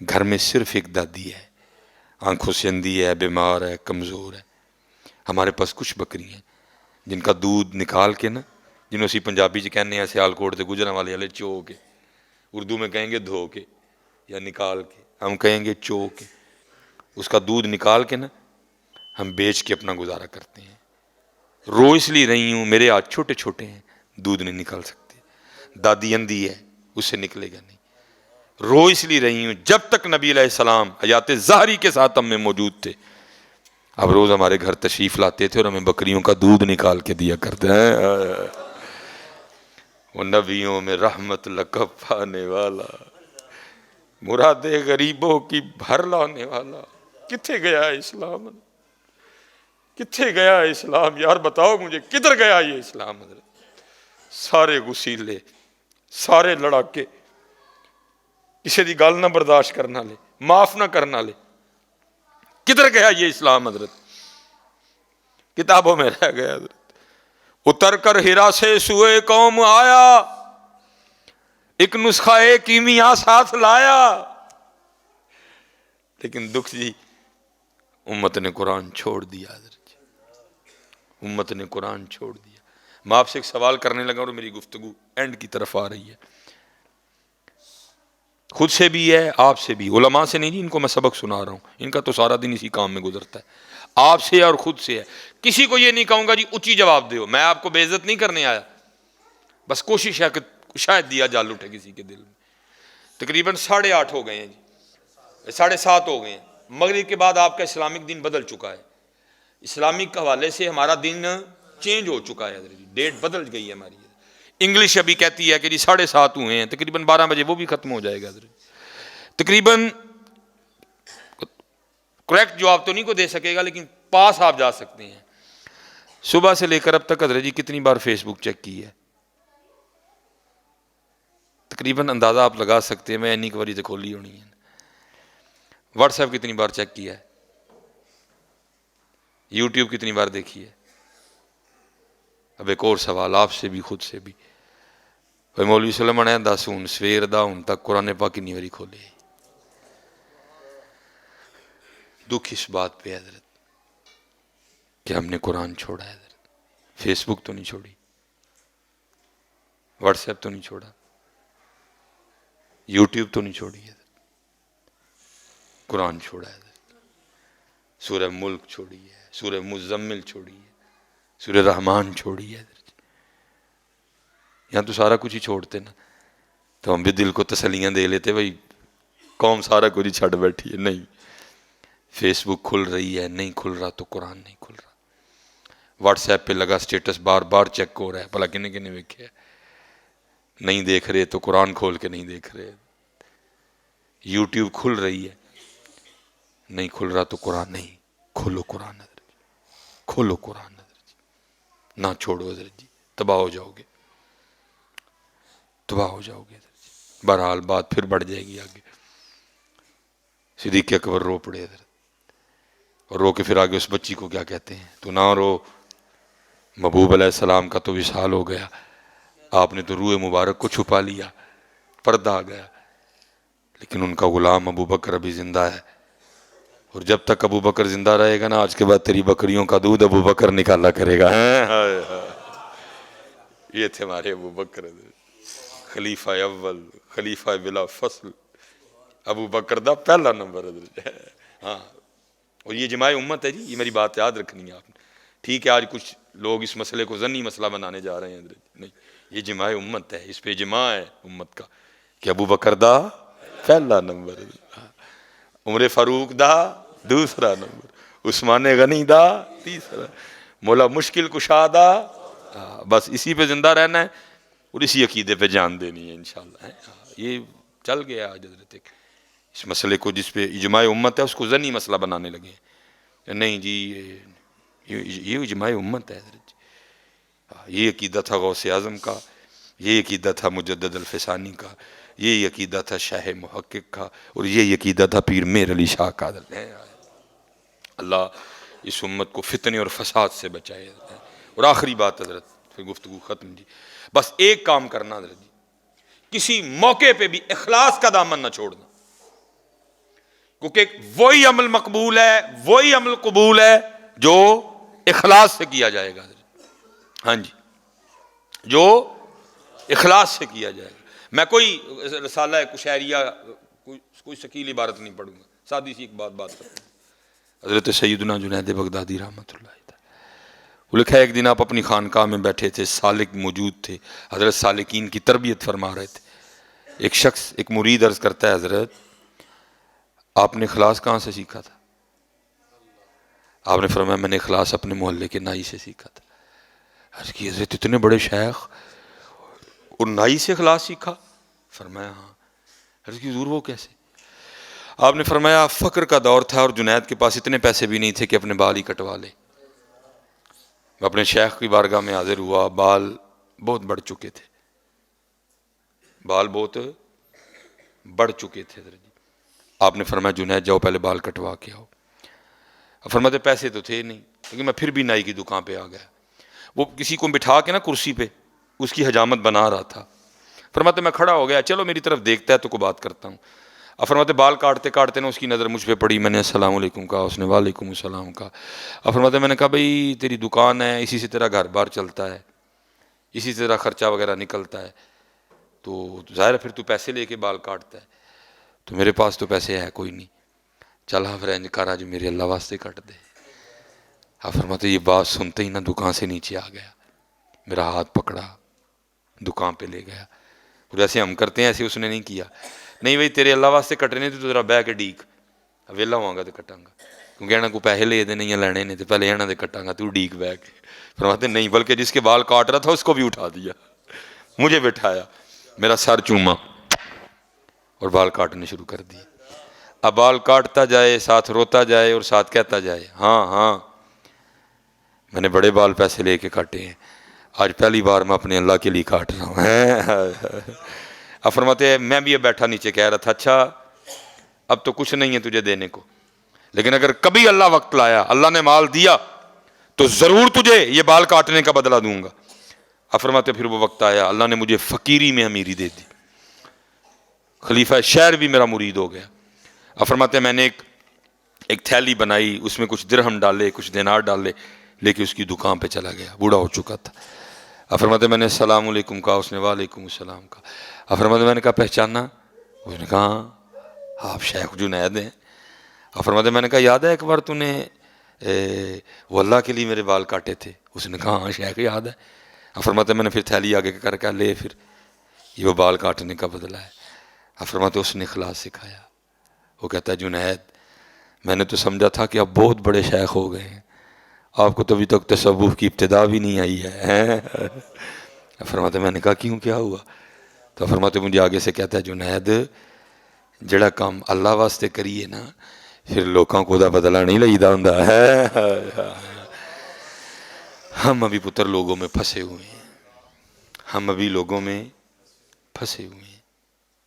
Speaker 1: گھر میں صرف ایک دادی ہے، آنکھوں سے اندھی ہے، بیمار ہے، کمزور ہے. ہمارے پاس کچھ بکری ہیں جن کا دودھ نکال کے نا، جنہوں اسی پنجابی کہنے ہیں سیالکوٹ سے گجران والے چو کے، اردو میں کہیں گے دھو کے یا نکال کے، ہم کہیں گے چو کے، اس کا دودھ نکال کے نا ہم بیچ کے اپنا گزارا کرتے ہیں. رو اس لیے رہی ہوں میرے ہاتھ چھوٹے چھوٹے ہیں، دودھ نہیں نکال سکتے، دادی اندھی ہے اس سے نکلے گا نہیں. رو اس لیے رہی ہوں جب تک نبی علیہ السلام حیات ظاہری کے ساتھ ہم میں موجود تھے، اب روز ہمارے گھر تشریف لاتے تھے اور ہمیں بکریوں کا دودھ نکال کے دیا کرتے ہیں. وہ نبیوں میں رحمت لقب پانے والا، مراد غریبوں کی بھر لانے والا. کتھے گیا اسلام؟ کتھے گیا اسلام؟ یار بتاؤ مجھے کدھر گیا یہ اسلام؟ حضرت سارے غسیلے، سارے لڑاکے، کسی دی گل نہ برداشت کرنا لے، معاف نہ کرنا لے، کدھر گیا یہ اسلام؟ حضرت کتابوں میں رہ گیا. حضرت اتر کر ہرا سے سوئے قوم آیا، ایک نسخہ کیمیا ساتھ لایا. لیکن دکھ جی امت نے قرآن چھوڑ دیا. حضرت امت نے قرآن چھوڑ دیا. میں آپ سے ایک سوال کرنے لگا اور میری گفتگو اینڈ کی طرف آ رہی ہے. خود سے بھی ہے، آپ سے بھی، علماء سے نہیں جی، ان کو میں سبق سنا رہا ہوں، ان کا تو سارا دن اسی کام میں گزرتا ہے. آپ سے اور خود سے ہے. کسی کو یہ نہیں کہوں گا جی اونچی جواب دیو، میں آپ کو بے عزت نہیں کرنے آیا، بس کوشش ہے کہ شاید دیا جال اٹھے کسی کے دل میں. تقریباً 8:30 ہو گئے ہیں جی، 7:30 ہو گئے ہیں. مغرب کے بعد آپ کا اسلامک دن بدل چکا ہے، اسلامک حوالے سے ہمارا دن چینج ہو چکا ہے. حضرت ڈیٹ بدل گئی ہے ہماری. انگلش ابھی کہتی ہے کہ جی 7:30 ہوئے ہیں، تقریباً 12 بجے وہ بھی ختم ہو جائے گا حضرت۔ تقریباً کریکٹ جواب تو نہیں کو دے سکے گا، لیکن پاس آپ جا سکتے ہیں۔ صبح سے لے کر اب تک حضرت جی کتنی بار فیس بک چیک کی ہے؟ تقریباً اندازہ آپ لگا سکتے ہیں، میں اینی کوری سے کھولی ہونی ہے۔ واٹس ایپ کتنی بار چیک کیا ہے؟ یوٹیوب کتنی بار دیکھی ہے؟ اب ایک اور سوال آپ سے بھی خود سے بھی، بھائی مولوی سلمان ہے دس ہوں سویر دا ہوں تک قرآن پاک کنی باری کھولے؟ دکھ اس بات پہ حضرت کہ ہم نے قرآن چھوڑا ہے حضرت۔ فیس بک تو نہیں چھوڑی، واٹس ایپ تو نہیں چھوڑا، یوٹیوب تو نہیں چھوڑی حضرت، قرآن چھوڑا ہے حضرت۔ سورہ ملک چھوڑی ہے، سورہ مزمل چھوڑی ہے، سورہ رحمان چھوڑی ہے حضرت۔ یہاں تو سارا کچھ ہی چھوڑتے نا تو ہم بھی دل کو تسلیاں دے لیتے، بھائی قوم سارا کچھ ہی چھڑ بیٹھی ہے۔ نہیں، فیس بک کھل رہی ہے، نہیں کھل رہا تو قرآن نہیں کھل رہا۔ واٹس ایپ پہ لگا سٹیٹس بار بار چیک ہو رہا ہے، بھلا کنے کنے ویکھے نہیں دیکھ رہے تو قرآن کھول کے نہیں دیکھ رہے۔ یوٹیوب کھل رہی ہے، نہیں کھل رہا تو قرآن نہیں کھولو، قرآن حضرت جی کھولو، قرآن حضرت جی نہ چھوڑو حضرت جی، تباہ ہو جاؤ گے، تباہ ہو جاؤ گے حضرت جی۔ بہرحال بات پھر بڑھ جائے گی آگے۔ صدیق اکبر رو پڑے حضرت، اور رو کے پھر آگے اس بچی کو کیا کہتے ہیں، تو نہ رو، محبوب علیہ السلام کا تو وصال ہو گیا، آپ نے تو روح مبارک کو چھپا لیا، پردہ آ گیا، لیکن ان کا غلام ابو بکر ابھی زندہ ہے، اور جب تک ابو بکر زندہ رہے گا نا، آج کے بعد تیری بکریوں کا دودھ ابو بکر نکالا کرے گا۔ یہ تھے ہمارے ابو بکر، خلیفہ اول، خلیفہ بلا فصل، ابو بکر دا پہلا نمبر حضرت۔ ہاں، اور یہ جماع امت ہے جی، یہ میری بات یاد رکھنی ہے آپ نے۔ ٹھیک ہے آج کچھ لوگ اس مسئلے کو ضنی مسئلہ بنانے جا رہے ہیں حضرت، نہیں، یہ جماع امت ہے، اس پہ اجماع ہے امت کا کہ ابو بکر دا پہلا نمبر، عمر فاروق دا دوسرا نمبر، عثمان غنی دا تیسرا، مولا مشکل کشا دا، بس اسی پہ زندہ رہنا ہے اور اسی عقیدے پہ جان دینی ہے انشاءاللہ۔ یہ چل گیا آج حضرت، اس مسئلے کو جس پہ اجماع امت ہے اس کو ضنی مسئلہ بنانے لگے ہیں۔ نہیں جی یہ اجماع امت ہے حضرت جی، یہ عقیدہ تھا غوث اعظم کا، یہ عقیدہ تھا مجدد الفسانی کا، یہ عقیدہ تھا شاہ محقق کا، اور یہ عقیدہ تھا پیر میر علی شاہ کا۔ اللہ اس امت کو فتنے اور فساد سے بچائے۔ اور آخری بات حضرت، پھر گفتگو ختم جی، بس ایک کام کرنا حضرت جی، کسی موقع پہ بھی اخلاص کا دامن نہ چھوڑنا، کیونکہ وہی عمل مقبول ہے، وہی عمل قبول ہے جو اخلاص سے کیا جائے گا حضرت۔ ہاں جی، جو اخلاص سے کیا جائے گا۔ میں کوئی رسالہ کشیریہ کوئی شکیل عبارت نہیں پڑھوں گا، سادی سی ایک بات کرتا ہوں۔ حضرت سیدنا جنید بغدادی رحمۃ اللہ علیہ، وہ لکھا ہے ایک دن آپ اپنی خانقاہ میں بیٹھے تھے، سالک موجود تھے، حضرت سالکین کی تربیت فرما رہے تھے۔ ایک شخص، ایک مرید عرض کرتا ہے حضرت آپ نے اخلاص کہاں سے سیکھا تھا؟ آپ نے فرمایا میں نے اخلاص اپنے محلے کے نائی سے سیکھا تھا۔ عرض کی حضرت اتنے بڑے شیخ اور نائی سے اخلاص سیکھا؟ فرمایا ہاں۔ عرض کی حضور وہ کیسے؟ آپ نے فرمایا فقر کا دور تھا اور جنید کے پاس اتنے پیسے بھی نہیں تھے کہ اپنے بال ہی کٹوا لے۔ میں اپنے شیخ کی بارگاہ میں حاضر ہوا، بال بہت بڑھ چکے تھے، بال بہت بڑھ چکے تھے حضرت جی۔ آپ نے فرمایا جنید جاؤ پہلے بال کٹوا کے آؤ۔ فرماتے پیسے تو تھے نہیں، لیکن میں پھر بھی نائی کی دکان پہ آ گیا۔ وہ کسی کو بٹھا کے نا کرسی پہ اس کی حجامت بنا رہا تھا۔ فرماتے میں کھڑا ہو گیا، چلو میری طرف دیکھتا ہے تو کو بات کرتا ہوں۔ اب فرماتے بال کاٹتے کاٹتے نا اس کی نظر مجھ پہ پڑی، میں نے السلام علیکم کہا، اس نے وعلیکم السلام کہا۔ اب فرماتے میں نے کہا بھائی تیری دکان ہے، اسی سے تیرا گھر بار چلتا ہے، اسی سے تیرا خرچہ وغیرہ نکلتا ہے، تو ظاہر ہے پھر تو پیسے لے کے بال کاٹتا ہے، تو میرے پاس تو پیسے ہے کوئی نہیں، چل ہاں فرینج کر آج میرے اللہ واسطے کٹ دے۔ اب فرماتے یہ بات سنتے ہی نا دکان سے نیچے آ گیا، میرا ہاتھ پکڑا، دکان پہ لے گیا، اور جیسے ہم کرتے ہیں ایسے اس نے نہیں کیا، نہیں بھائی تیرے اللہ واسطے کٹنے تو ذرا بہ کے ڈیک، ویلا ہوا گا تو کٹاں گا، کیونکہ انہوں کو پیسے لے دینے یا لینے نے تو پہلے انہوں نے کٹاں گا، تو ڈیک بہ کے۔ فرماتے نہیں، بلکہ جس کے بال کاٹ رہا تھا اس کو بھی اٹھا دیا، مجھے بٹھایا، میرا سر چوما اور بال کاٹنے شروع کر دیے۔ اب بال کاٹتا جائے، ساتھ روتا جائے اور ساتھ کہتا جائے ہاں ہاں میں نے بڑے بال پیسے لے کے کاٹے ہیں، آج پہلی بار میں اپنے اللہ کے لیے کاٹ رہا ہوں۔ اب فرماتے ہیں میں بھی یہ بیٹھا نیچے کہہ رہا تھا اچھا اب تو کچھ نہیں ہے تجھے دینے کو، لیکن اگر کبھی اللہ وقت لایا، اللہ نے مال دیا تو ضرور تجھے یہ بال کاٹنے کا بدلہ دوں گا۔ اب فرماتے پھر وہ وقت آیا، اللہ نے مجھے فقیری میں امیری دے دی، خلیفہ شہر بھی میرا مرید ہو گیا۔ اب فرماتے میں نے ایک تھیلی بنائی، اس میں کچھ درہم ڈالے، کچھ دینار ڈالے، لے کے اس کی دکان پہ چلا گیا، بوڑھا ہو چکا تھا۔ اب فرماتے میں نے السلام علیکم کہا، اس نے وعلیکم السلام کہا۔ اب فرماتے میں نے کہا پہچانا؟ اس نے کہا آپ شیخ جنید ہیں۔ اب فرماتے میں نے کہا یاد ہے ایک بار تو نے وہ اللہ کے لیے میرے بال کاٹے تھے؟ اس نے کہا ہاں شیخ یاد ہے۔ اب فرماتے میں نے پھر تھیلی آگے کر کے لے، پھر یہ وہ بال کاٹنے کا بدلہ ہے۔ اب فرماتے اس نے اخلاص سکھایا، وہ کہتا ہے جنید میں نے تو سمجھا تھا کہ آپ بہت بڑے شیخ ہو گئے ہیں، آپ کو تو ابھی تک تصوف کی ابتدا بھی نہیں آئی ہے۔ فرماتے میں نے کہا کیوں کیا ہوا؟ تو فرماتے مجھے آگے سے کہتا ہے جنید جڑا کام اللہ واسطے کریے نا پھر لوکاں کو دا بدلہ نہیں لئیدا ہوندا ہے۔ ہم ابھی پتر لوگوں میں پھنسے ہوئے ہیں، ہم ابھی لوگوں میں پھنسے ہوئے ہیں،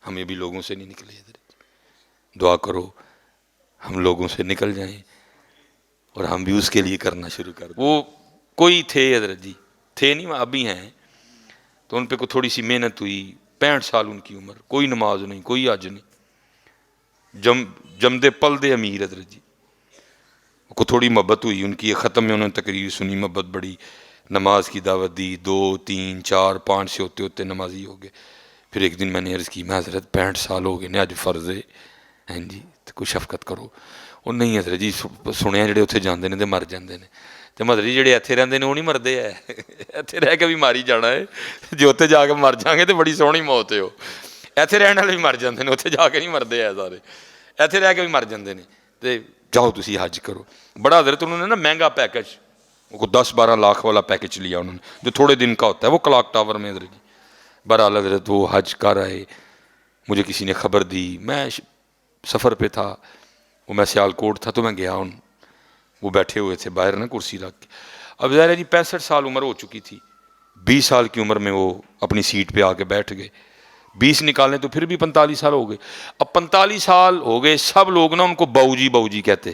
Speaker 1: ہم ابھی لوگوں سے نہیں نکلے۔ دعا کرو ہم لوگوں سے نکل جائیں اور ہم بھی اس کے لیے کرنا شروع کر دیں۔ وہ کوئی تھے حضرت جی، تھے نہیں ابھی ہیں، تو ان پہ کوئی تھوڑی سی محنت ہوئی، 65 سال ان کی عمر، کوئی نماز نہیں، کوئی حج نہیں، جم دے پل دے امیر حضرت جی کو تھوڑی محبت ہوئی ان کی، ختم میں انہوں نے تقریر سنی، محبت بڑی، نماز کی دعوت دی، 2 3 4 5 سے ہوتے ہوتے نمازی ہو گئے۔ پھر ایک دن میں نے عرض کی میں حضرت 65 سال ہو گئے نے، اج فرض ہے ہیں جی تو کوئی شفقت کرو۔ وہ نہیں حضرت جی سنیا جڑے اتنے جاندے نے تے مر جاندے نے، تے حضرت جی جڑے اتنے رہندے نے وہ نہیں مردے ہے، اتنے رہ کے بھی ماری جانا ہے، جو اتنے جا کے مر جائیں گے تو بڑی سونی موت ہے، وہ اتنے رہن والے بھی مر جاندے نے، اتنے جا کے نہیں مردے ہے سارے، اتنے رہ کے بھی مر جاندے نے۔ تے جاؤ تسی حج کرو۔ بڑا حضرت انہوں نے نا مہنگا پیکج، وہ 10-12 لاکھ والا پیکج لیا انہوں نے جو تھوڑے دن کا ہوتا ہے، وہ کلاک ٹاور میں حضرت جی۔ بہرحال حضرت وہ حج کر آئے، مجھے کسی نے خبر دی، میں سفر پہ تھا، وہ میں سیالکوٹ تھا تو میں گیا، وہ بیٹھے ہوئے تھے باہر نا کرسی رکھ کے۔ اب ظاہر ہے جی 65 سال عمر ہو چکی تھی، 20 سال کی عمر میں وہ اپنی سیٹ پہ آ کے بیٹھ گئے، 20 نکالیں تو پھر بھی 45 سال ہو گئے۔ اب 45 سال ہو گئے، سب لوگ نا ان کو بہو جی کہتے،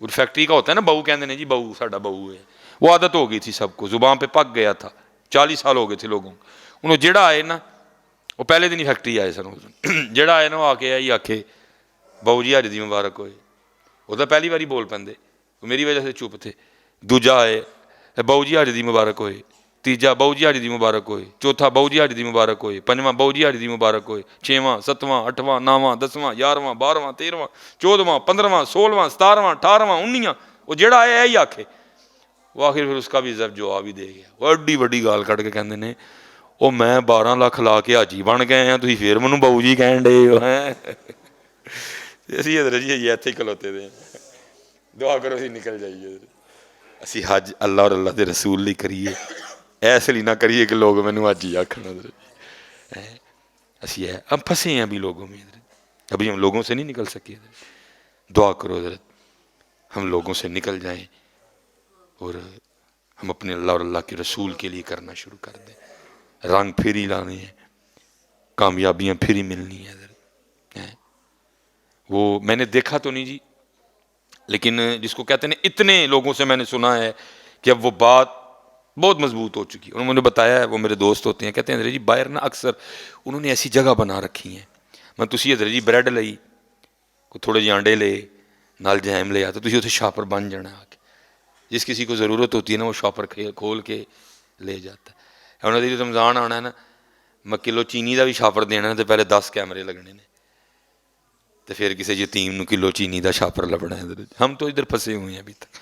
Speaker 1: وہ فیکٹری کا ہوتا ہے نا بہو کہتے ہیں جی بہو ساڈا بہو ہے، وہ عادت ہو گئی تھی سب کو، زبان پہ پک گیا تھا۔ 40 سال ہو گئے تھے لوگوں کو۔ انہوں جڑا آئے نا، وہ پہلے دن ہی فیکٹری آئے سن، جڑا آئے نا وہ آ کے آئی آکھے بہو جی حج دی مبارک ہوئے، وہ تو پہلی باری بول پندے، وہ میری وجہ سے چپ تھے۔ دوجا آئے بہو جی حج دی مبارک ہوئے، تیجا بہو جی حج دی مبارک ہوئے، چوتھا بہو جی حج دی مبارک ہوئے، پنجواں بہو جی حج دی مبارک ہوئے، 6واں 7واں 8واں 9واں 10واں 11واں 12واں 13واں 14واں 15واں 16واں 17واں 18واں 19واں، وہ جڑا آیا یہی آکھے، وہ آخر پھر اس کا بھی جواب ہی دے گیا۔ وہ ایڈی وڈی گال کٹ کے کہندے نے او میں 12 لاکھ لا کے حاجی بن گئے ہیں، تسی پھر مینوں بہو جی کہن ڈے ہو ہیں۔ اسی حضرت جی یہ اتنے کھلوتے تھے، دعا کرو اسی نکل جائیے، اسی حج اللہ اور اللہ دے رسول لی کریے، ایسے لی نہ کریے کہ لوگ مینوں حاجی آکھن۔ حضرت اسی ہے ہم پھنسے ہیں ابھی لوگوں میں، حضرت ابھی ہم لوگوں سے نہیں نکل سکے۔ حضرت دعا کرو حضرت ہم لوگوں سے نکل جائیں اور ہم اپنے اللہ اور اللہ کے رسول کے لیے کرنا شروع کر دیں۔ رنگ پھر ہی لانے ہیں، کامیابیاں پھر ہی ملنی ہیں حضرت۔ وہ میں نے دیکھا تو نہیں جی، لیکن جس کو کہتے ہیں اتنے لوگوں سے میں نے سنا ہے کہ اب وہ بات بہت مضبوط ہو چکی۔ انہوں نے بتایا ہے، وہ میرے دوست ہوتے ہیں، کہتے ہیں حضرت جی باہر نا اکثر انہوں نے ایسی جگہ بنا رکھی ہیں، میں تسی حضرت جی بریڈ لئی کوئی تھوڑے جے آنڈے لے نال جہیم لے آتے، تسی اتنے شاپر بن جانا آ کے، جس کسی کو ضرورت ہوتی ہے نا وہ شاپر کھول کے لے جاتا ہے۔ انہوں نے رمضان آنا ہے نا، میں کلو چینی دا بھی شاپر دینا ہے تو پہلے 10 کیمرے لگنے نے، تو پھر کسی یتیم نو کلو چینی دا شاپر لبنا ہے۔ ہم تو ادھر پھنسے ہوئے ہیں ابھی تک،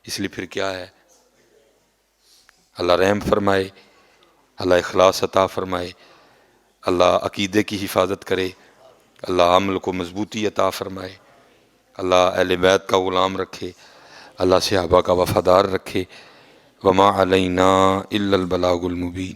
Speaker 1: اس لیے پھر کیا ہے، اللہ رحم فرمائے، اللہ اخلاص عطا فرمائے، اللہ عقیدے کی حفاظت کرے، اللہ عمل کو مضبوطی عطا فرمائے، اللہ اہل بیت کا غلام رکھے، اللہ صحابہ کا وفادار رکھے۔ وما علینا الا البلاغ المبین۔